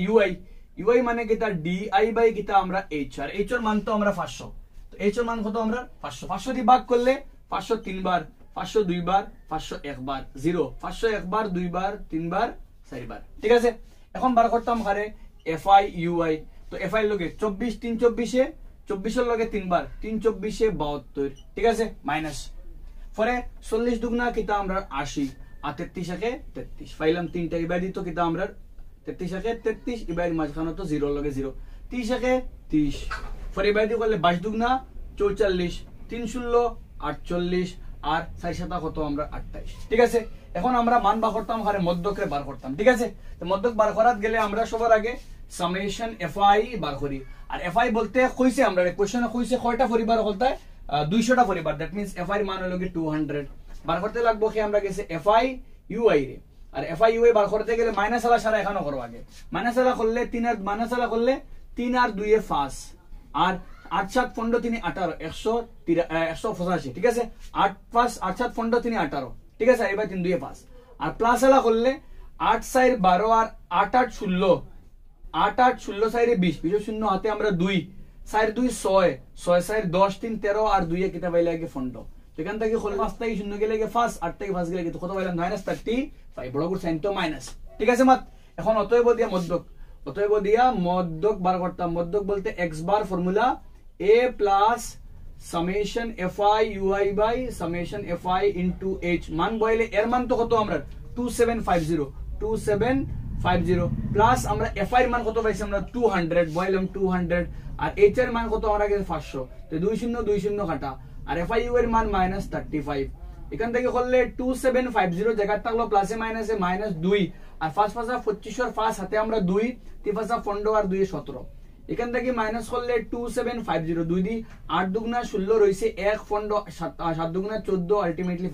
ui মানে কিটা di বাই কিটা আমরা h আর h এর মান তো আমরা 500 তো h এর মান কত আমরা 500 দিয়ে ভাগ করলে 500 3 বার 500 2 বার 500 1 বার 0 500 1 বার 2 বার 3 বার 4 বার ঠিক আছে এখন বার করতাম খারে fi ui তো fi লগে 24 3 24 এ 24 এর লগে 3 বার 3 24 এ 72 ঠিক আছে মাইনাস পরে 40 দুগুণা কিটা আমরা 80 আর 33 একে 33 পাইলাম তিনটা ইবাই দিত কিটা আমরা 33 একে 33 ইবাই মাঝখানে তো 0 লগে 0 30 একে 30 পরে ইবাই দি করলে 22 দুগুণা 44 3 ষোলো 48 আর 4 7 কত আমরা 28 ঠিক আছে এখন আমরা মান বার করতাম হারে মধ্যকরে বার করতাম ঠিক আছে তো মধ্যক বার করাত গেলে আমরা সবার আগে সামেশন fi বার করি আর fi বলতে কইছে আমরা কোশ্চেনে কইছে কয়টা পরিবার বলতে 200টা পরিবার দ্যাট মিন্স fi এর মান হলো কি 200 বার করতে লাগবো কি আমরা গেছে fi ui রে আর fi ui বার করতে গেলে মাইনাস আলা সারা এখানে করব আগে মাইনাস আলা করলে 3 আর মাইনাস আলা করলে 3 আর 2 এ 5 আর 8 7 15 3 18 185 ঠিক আছে 8 5 8 7 15 3 18 ঠিক আছে এবার 3 2 এ 5 আর প্লাস আলা করলে 8 4 12 আর 8 8 16 8 8 16 4 20 20 শূন্য হাতে আমরা 2 4 2 6 6 4 10 3 13 আর 2 এ কিতা পাইলে আগে ফন্ড এখান থেকে হল 5 থেকে শূন্য গেলে আগে 5 8 থেকে 5 গেলে কত পাইলাম -35 বড় করে সাইন তো মাইনাস ঠিক আছে মাত এখন অতএব দিয়া মধ্যক বার করতাম মধ্যক বলতে x bar formula a plus summation fi ui by summation fi into h মান বইলে এর মান তো কত আমরা 2750 প্লাস আমরা fi এর মান কত পাইছি আমরা 200 বইলাম 200 আর h এর মান কত আমরা কাছে 500 তো 20 কাটা আর fi u এর মান -35 এখান থেকে করলে 2750 জায়গা থাকলো প্লাসে মাইনাসে -2 আর 5 5 25 আর 5 হাতে আমরা 2 3 5 15 আর 2 17 এখান থেকে মাইনাস করলে 2750 2 দি 8 দুগুণা 16 রইছে 1 ফন্ড 7 দুগুণা 14 আলটিমেটলি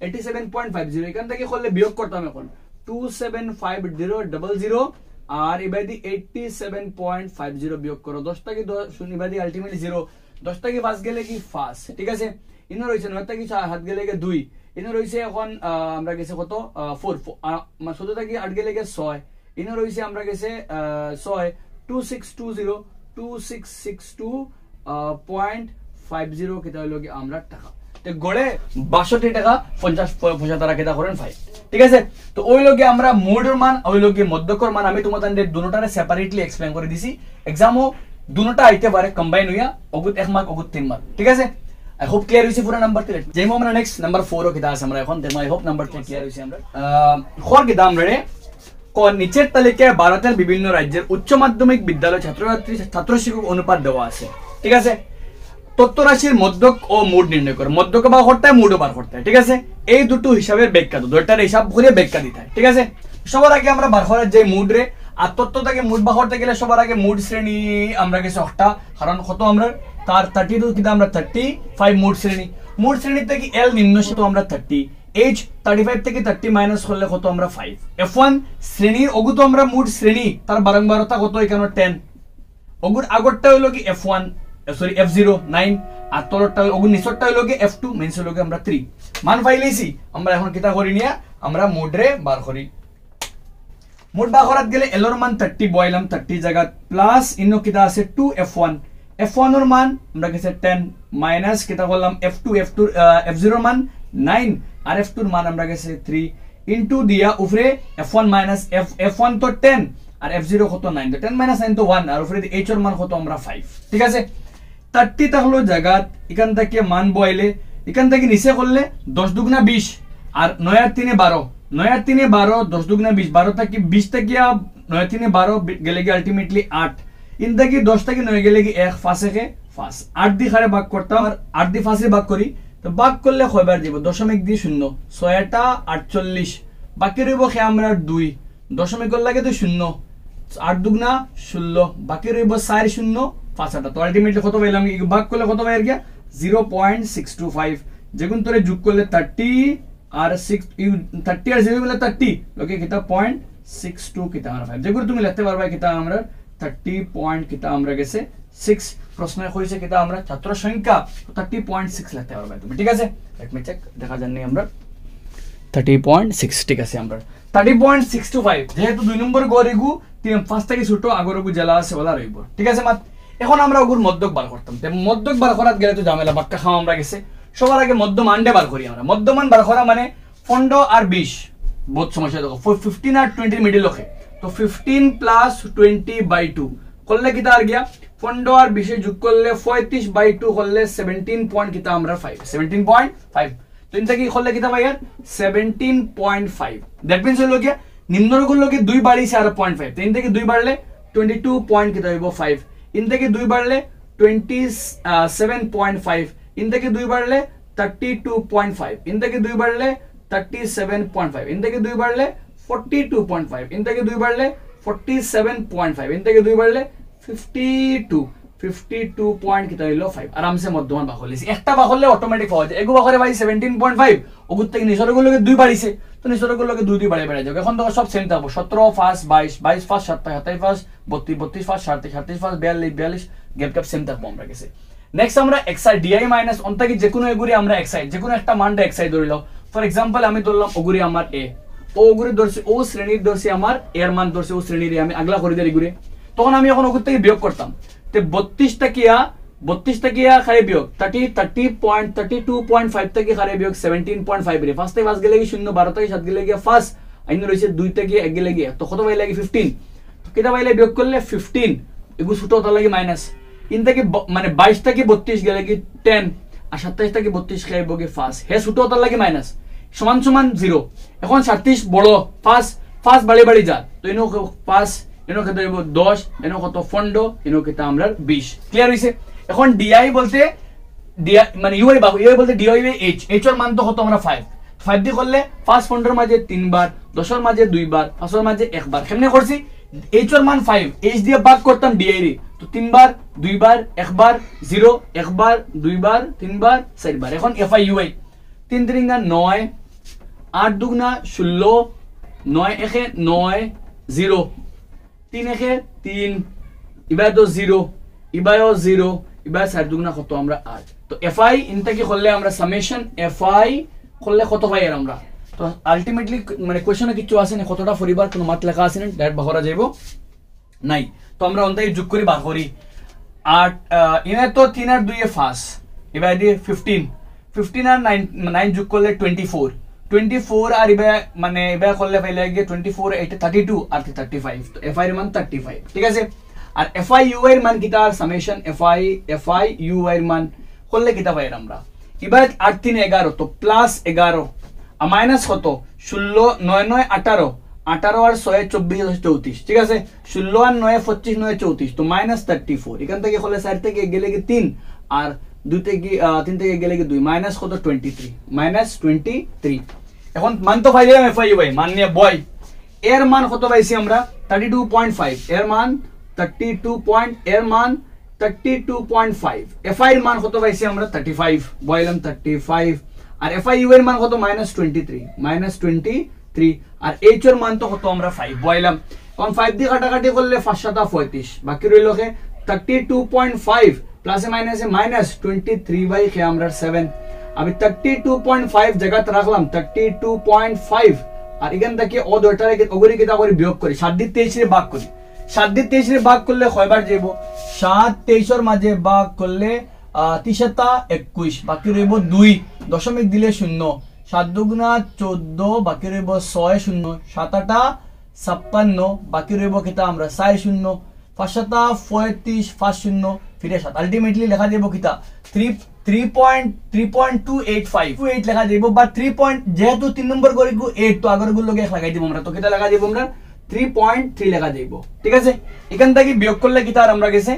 87.50 এখান থেকে করলে বিয়োগ করতাম এখন 27500 আর এবাদি 87.50 বিয়োগ করো 10 টাকে 0 এবাদি আলটিমেটলি 0 10 টাকে 5 গেলে কি 5 ঠিক আছে ইনো রইছে 9 টাকে 4 হাত গেলে 2 ইনো রইছে এখন আমরা গেছে কত 4 14 টাকে 8 গেলে 6 ইনো রইছে আমরা গেছে 6 2662.50 কেটা হলো কি আমরা টাকা তে গড়ে 62 টাকা 50 টাকা কেটা করেন 5 ঠিক আছে তো ওই লগে আমরা মোডের মান ওই লগে মধ্যকর মান আমি তোমাদের দুটোটারে সেপারেটলি এক্সপ্লেইন করে দিছি एग्जामও দুটোটা আইতে পারে কম্বাইন হইয়া অগুত 1 মার্ক অগুত 3 মার্ক ঠিক আছে I hope clear হইছে পুরো নাম্বার 3 যেমন আমরা নেক্সট নাম্বার 4 ও কিতা আছে আমরা এখন দেখো I hope নাম্বার 3 ক্লিয়ার হইছে আমরা খর কি দাম রে কোন নিচের তালিকায় ভারতের বিভিন্ন রাজ্যের উচ্চ মাধ্যমিক বিদ্যালয় ছাত্র শিক্ষক অনুপাত দেওয়া আছে ঠিক আছে তত্ত্ব রাশির মধ্যক ও মোড নির্ণয় করে মধ্যক বা করতে হয় মোড বার করতে হয় ঠিক আছে এই দুটো হিসাবের ব্যাখ্যা তো দুইটার হিসাব করে ব্যাখ্যা দিতে হয় ঠিক আছে সবার আগে আমরা বার করার যে মোড রে আর তত্ত্ব থেকে মোড বার করতে গেলে সবার আগে মোড শ্রেণী আমরা গেছে একটা কারণ কত আমরা তার 32 কিন্তু আমরা 35 মোড শ্রেণী থেকে এল নিম্ন তো আমরা 30 h 35 থেকে 30 মাইনাস করলে কত আমরা 5 f1 শ্রেণীর অগু তো আমরা মোড শ্রেণী তার বারংবারতা কত এখানে 10 অগুর আগরটা হলো কি f1 সরি f0 9 আর তলরটা অগুর নিচরটা হলো কি f2 মেইনস হলো কি আমরা 3 মান পাইলেছি আমরা এখন কিটা করি নিয়া আমরা মোড রে বার করি মোড বার করাত গেলে l এর মান 30 বইলাম 30 জায়গা প্লাস ইনো কিটা আছে 2f1 f1 এর মান আমরা কাছে 10 মাইনাস কিটা করলাম f2 f0 এর মান 9 আর f2 এর মান আমরা কাছে 3 ইনটু দিয়া উপরে f1 মাইনাস f1 তো 10 আর f0 কত 9 তো 10 মাইনাস 9 তো 1 আর উপরে h এর মান কত আমরা 5 ঠিক আছে 30 তাহলো জায়গা এখান থেকে মান বইলে এখান থেকে নিচে করলে 10 দুগুণা 20 আর 9 আর 3 12 9 আর 3 12 10 দুগুণা 20 12 থেকে 20 থেকে 9 3 12 গেলে কি আলটিমেটলি 8 ইন থেকে 10 থেকে 9 গেলে কি 1 5 থেকে 5 8 দি খারে ভাগ করতাম আর 8 দি 5 এ ভাগ করি তো ভাগ করলে কয়বার দিব দশমিক দি 0 6 টা 48 বাকি রইব কি আমরা 2 দশমিক লাগে তো 0 8 দুগুণা 16 বাকি রইব 4 0 5 টা তো আলটিমেটলি কত পাইলাম ভাগ করলে কত পাই আর কি 0.625 যেগুন তোরে যোগ করলে 30 আর 6 30 আর 0 মিলে 30 লগে কিটা 0.62 কিটা আমরা 5 যেগুন তুমি লিখতে পারবা কিটা আমরা 30 পয়েন্ট কিটা আমরা গেছে 6 প্রশ্নে কইছে কিটা আমরা ছাত্র সংখ্যা 30.6 লিখতে পারবা তুমি ঠিক আছে লেট মি চেক দেখা জানি আমরা 30.6 ঠিক আছে আমরা 30.625 যেহেতু 2 নম্বর গরিগু 5 থেকে ছোট আগরগু জেলা আছে বলা রইব ঠিক আছে মাত এখন আমরা ওগুর মধ্যক বার করতাম তে মধ্যক বার করাত গেলে তো ঝামেলা বাক্কা খাওয়া আমরা গেছে সবার আগে মধ্যমান ডে বার করি আমরা মধ্যমান বার করা মানে 15 আর 20 বহুত সমস্যা দেখো 15 আর 20 মিডল ওকে তো 15 প্লাস 20 বাই 2 করলে কিটা আর গিয়া 15 আর 20 এ যোগ করলে 35 বাই 2 করলে 17 পয়েন্ট কিটা আমরা 5 17.5 তো ইনটা কি করলে কিটা ভাই यार 17.5 দ্যাট মিন্স হলো গিয়া নিম্নরকম লোকে 2 বাড়িছে আর 0.5 তো ইন থেকে 2 বাড়লে 22 পয়েন্ট কিটা হইব 5 ইন থেকে 2 বাড়লে 27.5 ইন থেকে 2 বাড়লে 32.5 ইন থেকে 2 বাড়লে 37.5 ইন থেকে 2 বাড়লে 42.5 ইন থেকে 2 বাড়লে 47.5 ইন থেকে 2 বাড়লে 52 পয়েন্ট কিটা হইলো 5 আরামসে মধ্যমান ভাগ হইছে একটা ভাগ হলে অটোমেটিক পাওয়া যায় এগু ভাগ করে ভাই 17.5 ওগুর থেকে নিচরগুলো লগে 2 বাড়িছে তো নিচরগুলো লগে 2 বাড়ে বাড়ে যাবে এখন তো সব সেম থাকবো 17 5 22 22 5 27 27 32 5 37 37 5 42 গ্যাপ গ্যাপ সেম থাকবো আমরা গেছে নেক্সট আমরা xi di মাইনাস অন্তকি যে কোনো এগুরি আমরা xi যে কোনো একটা মানটা xi ধরে লও ফর एग्जांपल আমি ধরলাম ওগুরি আমার a ও গুরে ধরছি, ও শ্রেণীর ধরছি আমার এর মান ধরছি ও শ্রেণীর আমি আগলা করে দেরি ঘুরে, তখন আমি এখন ওগুর থেকে বিয়োগ করতাম। তো 32 টাকিয়া খারে বিয়োগ 32.5 থেকে খারে বিয়োগ 17.5 রে 5 থেকে 5 গেলে কি 0, 12 থেকে 7 গেলে কি 5, আইন রয়েছে 2 থেকে 1 গেলে কি তো কত পাইলে কি 15, তো কেটা পাইলে বিয়োগ করলে 15, এগু ছোট হতে লাগে মাইনাস ইন থেকে মানে 22 থেকে 32 গেলে কি 10, আর 27 থেকে 32 খাইব কি 5, হে ছোট হতে লাগে মাইনাস সমান সমান 0। এখন 37 বড় 5 বাড়ি বাড়ি যা, তো ইনো 5 এনো কত হইব 10, এনো কত 15, এনো কত আমরা 20। ক্লিয়ার হইছে? এখন ডিআই বলতে ডিআই মানে ইউআই বলতে ডিআই এইচ, এইচ এর মান তো কত আমরা 5 দিয়ে করলে 5 15 মাঝে 3 বার, 10 এর মাঝে 2 বার, 5 এর মাঝে 1 বার। কেমনে করছি? এইচ এর মান 5, এইচ দিয়ে ভাগ করতাম ডিআই রে, তো 3 বার 2 বার 1 বার 0, 1 বার 2 বার 3 বার 4 বার। এখন এফআই ইউআই 3 3 9, 8 2 16, 9 1 9 0, 3 1 3, এবার তো 0, এবারও 0, এবার 4 2 কত আমরা 8। তো এফআই ইনটা কি করলে আমরা সামেশন এফআই করলে কত পাই আর আমরা, তো আলটিমেটলি মানে কোশ্চেনে কিছু আছে না কতটা পরিবার কোনো মাত লেখা আছে না, ডাইরেক্ট বাহরা যাইব নাই, তো আমরা অন্তাই যোগ করি বার করি 8 ইনে তো 3 আর 2 এ 5, এবার দিয়ে 15 আর 9 যোগ করলে 24 আর এবার মানে এবার করলে পাইলে গিয়ে 24 এটা 32 আর 35, তো এফআই এর মান 35। ঠিক আছে? আর এফআই ইউআই এর মান কিটা আর সামেশন এফআই ইউআই এর মান করলে কিটা পাই আমরা, এবার 8 3 11, তো প্লাস 11 আর মাইনাস কত 16 9 9 18, 18 আর 6 24 34। ঠিক আছে? 16 আর 9 25 9 34, তো মাইনাস 34। এখান থেকে হলে 4 থেকে গেলে কি 3, আর 2 থেকে 3 থেকে গেলে কি 2, মাইনাস কত 23। এখন মান তো পাইলাম এফআই ইউআই মান নিয়ে বয়, এর মান কত পাইছি আমরা 32.5, এর মান 32.5, এফআই এর মান কত পাইছি আমরা 35, বয়লাম 35, আর এফআই ইউ এর মান কত -23, আর এইচ এর মান তো কত আমরা 5 বয়লাম। এখন 5 দিয়ে কাটাকাটি করলে 5 7 35, বাকি রইল কে 32.5 প্লাসে মাইনাসে -23 কে আমরা 7। আমি 32.5 জায়গাতে রাখলাম 32.5, আর এখান থেকে ও দুইটারে ওগুলি কিটা করে বিয়োগ করি 7 দিয়ে 23 রে ভাগ করি, 7 দিয়ে 23 রে ভাগ করলে কয়বার যাইব 7 23 এর মাঝে ভাগ করলে 3 21, বাকি রইব 2, দশমিক দিলে 0, 7 2 14, বাকি রইব 6 0, 7 8 56, বাকি রইব কিটা আমরা 4 0, 5 7 35, 5 0 ফিরে 7। আলটিমেটলি লেখা যাব কিটা 3.285 লেখা যাব, বা 3 যেহেতু 3 নম্বর করে 8, তো আগের গুলো লগে লাগাই দিব আমরা, তো কিটা লাগা যাব আমরা 3.3 লেখা যাব। ঠিক আছে? এখান থেকে বিয়োগ করলে কিটা আর আমরা গেছে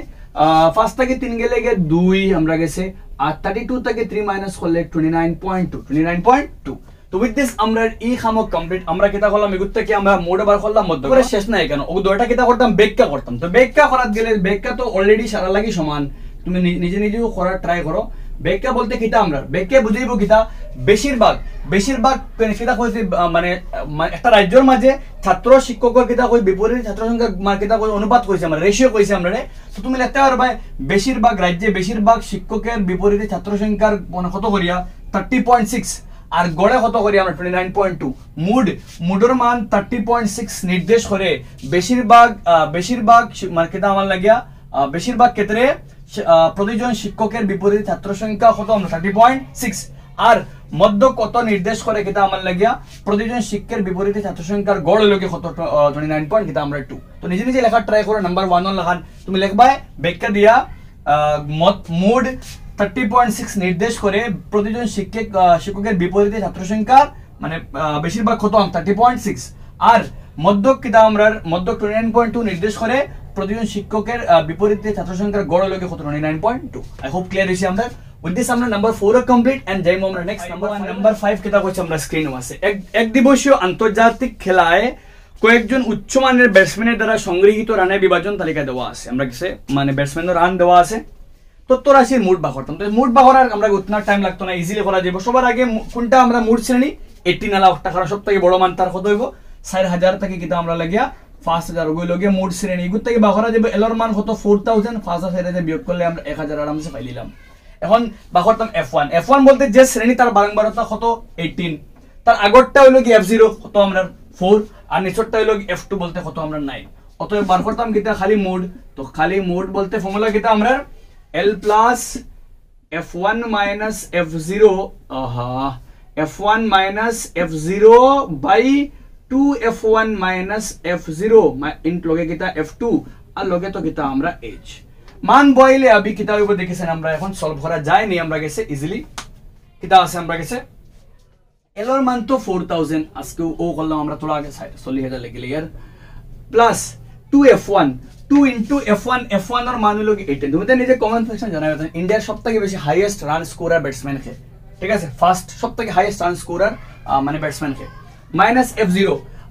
5 থেকে 3 গেলে 2 আমরা গেছে, আর 32 থেকে 3 মাইনাস করলে 29.2। তো উইথ দিস আমরা এই খামক কমপ্লিট আমরা কিটা করলাম এগুত থেকে আমরা মোড বার করলাম মধ্য করে শেষ নাই কেন, ও দুইটা কিটা করতাম ব্যাখ্যা করতাম। তো ব্যাখ্যা করাত গেলে ব্যাখ্যা তো অলরেডি সারা লাগি সমান, তুমি নিজে নিজেও করার ট্রাই করো। ব্যাখ্যা বলতে কিটা আমরা ব্যাখ্যা বুঝাইব কিটা বেশিরভাগ কিটা কইছে মানে একটা রাজ্যের মাঝে ছাত্র শিক্ষকের কিটা কই বিপরীত ছাত্র সংখ্যা কিটা কই অনুপাত কইছে আমরা রেশিও কইছে আমরা রে। তো তুমি লিখতে পারবা বেশিরভাগ রাজ্যে বেশিরভাগ শিক্ষকের বিপরীতে ছাত্র সংখ্যার মানে কত করিয়া 30.6, আর গড়ে কত করি আমরা 29.2। মুডের মান 30.6 নির্দেশ করে বেশিরভাগ মানে কিটা আমার লাগিয়া বেশিরভাগ ক্ষেত্রে প্রতিজন শিক্ষকের বিপরীতে ছাত্র সংখ্যা কত আমরা 30.6, আর মধ্য কত নির্দেশ করে কিটা আমার লাগিয়া প্রতিজন শিক্ষকের বিপরীতে ছাত্র সংখ্যার গড় লগে কত 29 কিটা আমরা 2। তো নিজে নিজে লেখা ট্রাই করো, নাম্বার 1 লেখান তুমি লিখবা ব্যাখ্যা দিয়া মুড 30.6 নির্দেশ করে প্রতিজন শিক্ষকের বিপরীতে ছাত্র সংখ্যা মানে বেশিরভাগ কত 30.6, আর মধ্য কিটা আমরা মধ্য 29.2 নির্দেশ করে প্রতিজন শিক্ষকের বিপরীতে ছাত্র সংখ্যার গড় লগে কত 29.2। আই হোপ ক্লিয়ার হইছে আমরা। উইথ দিস আমরা নাম্বার 4 কমপ্লিট এন্ড যাইমু আমরা নেক্সট নাম্বার 5 কিটা কইছে আমরা স্ক্রিনে আছে। এক দিবসীয় আন্তর্জাতিক খেলায় কয়েকজন উচ্চমানের ব্যাটসম্যানের দ্বারা সংগৃহীত রানের বিভাজন তালিকা দেওয়া আছে। আমরা কাছে মানে ব্যাটসম্যানের রান দেওয়া আছে, তত্ত্ব রাশির মুড বা করতাম। তো মুড বা করার আমরা উতনা টাইম লাগতো না, ইজিলি করা যাবে। সবার আগে কোনটা আমরা মুড শ্রেণী 18 লাখ টাকা সব থেকে বড় মান তার কত হইব 4000 থেকে কিটা আমরা লাগিয়া 5000 ওই লগে মুড শ্রেণী এগুত থেকে বা করা যাবে। এলর মান কত 4000, 5000 বিয়োগ করলে আমরা 1000 আরামসে পাই নিলাম। এখন বা করতাম F1 বলতে যে শ্রেণী তার বারংবারতা কত 18, তার আগরটা হইলো কি F0 কত আমরা 4 আর নিচরটা হলো f2 বলতে কত আমরা 9 অতএব বার করতাম কিটা খালি মোড তো খালি মোড বলতে ফর্মুলা কিটা আমরা l plus f1 minus f0 f1 minus f0 by 2f1 minus f0 into লগে কিটা f2 আর লগে তো কিটা আমরা h মান বইলে আবি কিটা হইব দেখেছেন আমরা এখন সলভ করা যায় নি আমরা গেছে ইজিলি কিটা আছে আমরা গেছে l এর মান তো 4000 আজকে ও করলাম আমরা থোড়া আগে সাইড 40000 লিখে লিয়ার plus 2f1 2 into f1 f1 এর মান হলো 18 তুমি তো নিজে কমন ফ্যাকশন জানাই কথা ইন্ডিয়ার সবথেকে বেশি হাইয়েস্ট রান স্কোরার ব্যাটসম্যান কে ঠিক আছে ফার্স্ট সবথেকে হাইয়েস্ট রান স্কোরার মানে ব্যাটসম্যান কে মাইনাস f0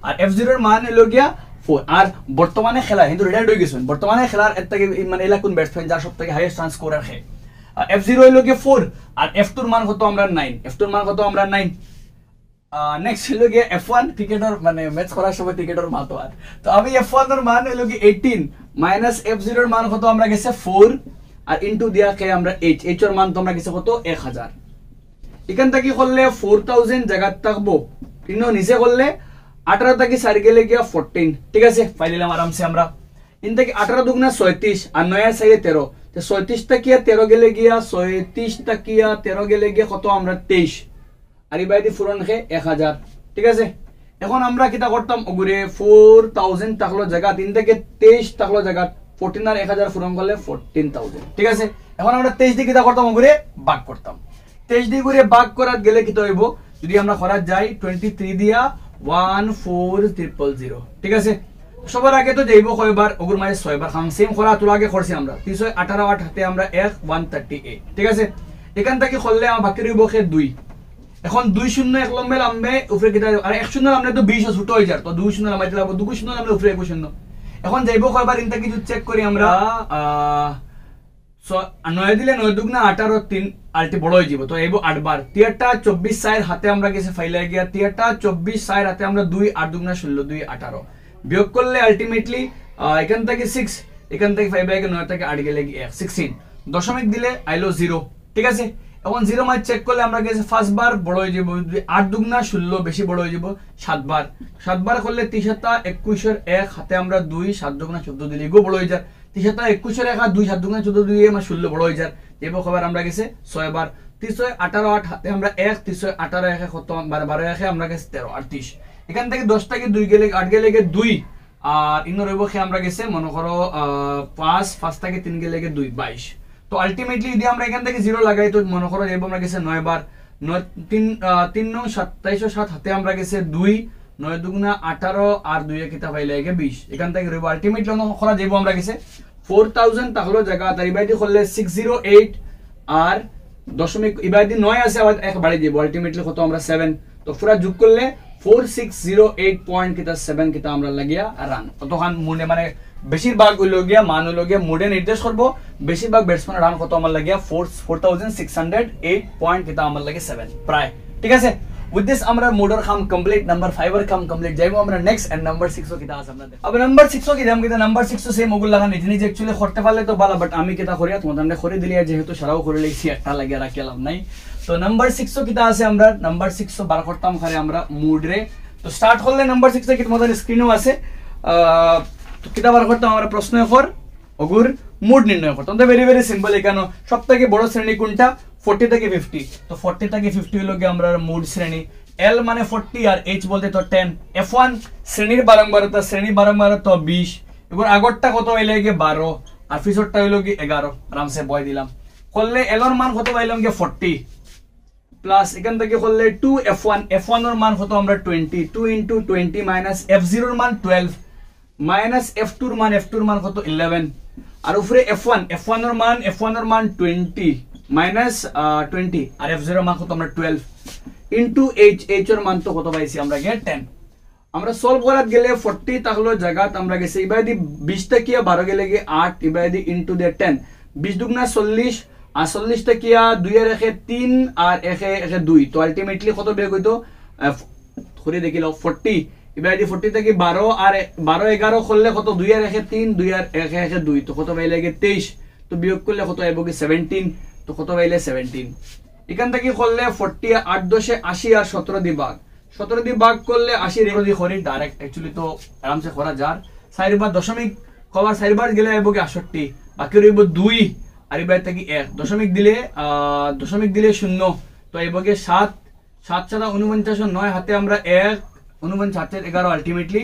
আর f0 এর মান হলো গিয়া 4 আর বর্তমানে খেলা কিন্তু রিটায়ার্ড হয়ে গেছেন বর্তমানে খেলার এর থেকে মানে এলা কোন ব্যাটসম্যান যার সবথেকে হাইয়েস্ট রান স্কোরার কে f0 হলো গিয়া 4 আর f2 এর মান কত আমরা 9 f2 এর মান কত আমরা 9 নেক্সট হলো গিয়ে f1 ক্রিকেটার মানে ম্যাচ করার সময় ক্রিকেটার মাতো আর তো আমি f1 এর মান হলো কি 18 মাইনাস f0 এর মান কত আমরা গেছে 4 আর ইনটু দিয়া কে আমরা h এর মান তো আমরা গেছে কত 1000 এখান থেকে করলে 4000 জায়গা থাকবো ইনো নিচে করলে 18 থেকে 4 গেলে গিয়া 14 ঠিক আছে ফাইলিলাম আরামসে আমরা ইন থেকে 18 দুগুনা 36 আর 9 সাইডে 13 তো 36 থেকে 13 গেলে গিয়া 36 থেকে 13 গেলে গিয়া কত আমরা 23 আর এই বাইদি ফুরন খে 1000 ঠিক আছে এখন আমরা কিটা করতাম ওগুরে 4000 টাকলো জায়গা 3 থেকে 23 টাকলো জায়গা 14 আর 1000 ফুরন করলে 14000 ঠিক আছে এখন আমরা 23 দিয়ে কিটা করতাম ওগুরে ভাগ করতাম 23 দিয়ে করে ভাগ করার গেলে কিটা হইব যদি আমরা করা যাই 23 দিয়া 14000 ঠিক আছে সবার আগে তো যাইব কয়বার ওগুর মাঝে 6 বার খাম সেম করা তো আগে করছি আমরা 318 8 হাতে আমরা 138 ঠিক আছে এখান থেকে করলে আমার বাকি রইব খে 2 এখন 2 শূন্য এক লম্বে লাম্বে উপরে কিটা আর 1 শূন্য লাম্বে তো 20 ছোট হয়ে যায় তো 2 শূন্য লাম্বে দিলাম 2 শূন্য লাম্বে উপরে 1 শূন্য এখন যাইবো কয়বার ইনটা কিছু চেক করি আমরা 9 দিলে 9 দুগুনা 18 3 আলটি বড় হয়ে যাব তো এইবো 8 বার 23 24 সাইর হাতে আমরা গেছে ফাইলে গিয়া 23 24 সাইর হাতে আমরা 2 8 দুগুনা 16 2 18 বিয়োগ করলে আলটিমেটলি এখান থেকে 6 এখান থেকে 5 বাইকে 9 থেকে 8 গেলে 16 দশমিক দিলে আইলো 0 ঠিক আছে এখন 0 মাই চেক করলে আমরা গেছে ফার্স্ট বার বড় হয়ে যাব 8 দুগুনা 16 বেশি বড় হয়ে যাব 7 বার করলে 3 21 এর 1 হাতে আমরা 2 7 দুগুনা 14 দিলে গো বড় হয়ে যায় 3 21 এর 1 2 7 দুগুনা 14 দিয়ে আমরা 16 বড় হয়ে যায় এবো খবর আমরা গেছে 6 বার 318 8 হাতে আমরা 1 318 1 কত 12 1 আমরা গেছে 13 আর 30 এখান থেকে 10 থেকে 2 গেলে 8 গেলে 2 আর ইনো রইব খে আমরা গেছে মনে করো 5 থেকে 3 গেলে 2 22 তো আলটিমেটলি যদি আমরা এখান থেকে 0 লাগাই তো মনে করো এবো আমরা গেছে 9 বার 3 9 27 7 হাতে আমরা গেছে 2 9 দুগুনা 18 আর 2 এ কিতা পাইলে 20 এখান থেকে রইব আলটিমেটলি অন করা যাইবো আমরা গেছে 4000 তাহলে জায়গা তার ইবাইদি করলে 608 আর দশমিক ইবাইদি 9 আছে আবার এক বাড়ি যাইবো আলটিমেটলি কত আমরা 7 তো পুরা যোগ করলে 4608 পয়েন্ট কিতা 7 কিতা আমরা লাগিয়া রান ততক্ষণ মনে মানে বেশিরভাগ হইল গিয়া মান হইল গিয়া মোডে নির্দেশ করব বেশিরভাগ ব্যাটসম্যান রান কত আমার লাগিয়া 4608 পয়েন্ট কিতা আমার লাগে 7 প্রায় ঠিক আছে with this আমরা মোডর কাম কমপ্লিট নাম্বার 5 এর কাম কমপ্লিট যাইবো আমরা নেক্সট এন্ড নাম্বার 6 কিতা আছে আমরা দেখো अब নাম্বার 6 কি দাম কিতা নাম্বার 6 সেম ওগুলা লাগা নিজে নিজে एक्चुअली করতে পারলে তো ভালো বাট আমি কিতা করিয়া তোমাদের করে দিলিয়া যেহেতু সারাও করে লইছি একটা লাগিয়া রাখলাম নাই তো নাম্বার 6 কিতা আছে আমরা নাম্বার 6 বার করতাম খালি আমরা মুড রে তো স্টার্ট করলে নাম্বার 6 এ কি তোমাদের স্ক্রিনও আছে তো কিতা বার করতাম আমরা প্রশ্ন কর ওগুর মুড নির্ণয় করতাম তো ভেরি ভেরি সিম্পল এখানে সবথেকে বড় শ্রেণী কোনটা 40 থেকে 50 তো 40 থেকে 50 হলো কি আমরা মুড শ্রেণী L মানে 40 আর H বলতে তো 10 F1 শ্রেণীর বারংবারতা 20 এবার আগরটা কত হইলে কি 12 আর পিছরটা হইলো কি 11 আরামসে বয় দিলাম করলে L এর মান কত পাইলাম কি 40 প্লাস এখান থেকে করলে 2 F1 এর মান কত আমরা 20 2 into 20 minus F0 এর মান 12 minus F2 এর মান কত 11 আর উপরে F1 এর মান 20 minus 20 আর F0 এর মান কত আমরা 12 into H এর মান তো কত পাইছি আমরা গে 10 আমরা সলভ করাত গেলে 40 তাহলো জায়গাত আমরা গেছে ইবাদি 20 টা কিয়া 12 গেলে গে 8 ইবাদি into the 10 20 দুগুনা 40 আর 40 টা কিয়া 2 এর একে 3 আর একে 2 তো আলটিমেটলি কত বের কইতো করে দেখিলো 40 ইবাদি 40 থেকে 12 আর 12 11 করলে কত 2 এর একে 3 2 আর একে 2 তো কত পাইলে গে 23 তো বিয়োগ করলে কত আইবো কি 17 তো কত পাইলে 17 এখান থেকে করলে 40 8 10 80 আর 17 দি ভাগ 17 দিয়ে ভাগ করলে 80 রেখো দিয়ে করি ডাইরেক্ট অ্যাকচুয়ালি তো আরামসে করা যার 4 বার দশমিক কবার 4 বার গেলে আইব কি 68 বাকি রইব 2 আর এবার থেকে 1 দশমিক দিলে 0 তো আইব কি 7 7 7 49 9 হাতে আমরা 1 49 11 আলটিমেটলি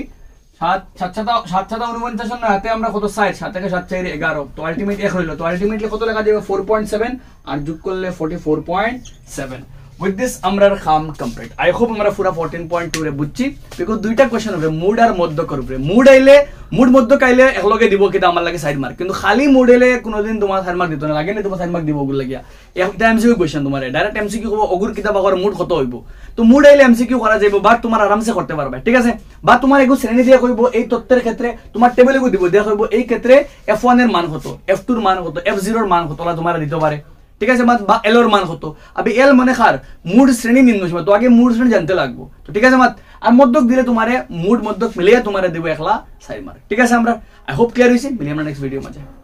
7 7 7 49 9 হাতে আমরা কত 60 7 থেকে 7 4 11 তো আলটিমেট 1 হইলো তো আলটিমেটলি কত লেখা যাবে 4.7 আর যোগ করলে 44.7 with this আমরা কাম কমপ্লিট আই হোপ আমরা পুরো 14.2 রে বুঝছি বিকজ দুইটা কোশ্চেন হবে মুড আর মধ্য করবে মুড আইলে মুড মধ্য কাইলে একলগে দিব কিটা আমার লাগে সাইড মার্ক কিন্তু খালি মুড আইলে কোনদিন তোমার সাইড মার্ক দিত না লাগে না তোমার সাইড মার্ক দিব ওগুলো লাগিয়া একটা এমসিকিউ কোশ্চেন তোমার ডাইরেক্ট এমসিকিউ কব ওগুর কিতা বাগর মুড কত হইব তো মুড আইলে এমসিকিউ করা যাইব বাট তোমার আরামসে করতে পারবে ঠিক আছে বা তোমার এগু শ্রেণী দিয়া কইব এই তথ্যের ক্ষেত্রে তোমার টেবিলে কো দিব দিয়া কইব এই ক্ষেত্রে f1 এর মান কত f2 এর মান কত f0 এর মান কত তোমার দিতে পারে ঠিক আছে মাত বা এল এর মান কত আবে এল মানে কার মুড শ্রেণী নিম্ন সীমা তো আগে মুড শ্রেণী জানতে লাগবো তো ঠিক আছে মাত আর মধ্যক দিলে তোমারে মুড মধ্যক মিলিয়ে তোমারে দেব একলা সাইড মার্ক ঠিক আছে আমরা আই হোপ ক্লিয়ার হইছে মিলিয়ে আমরা নেক্সট ভিডিও মাঝে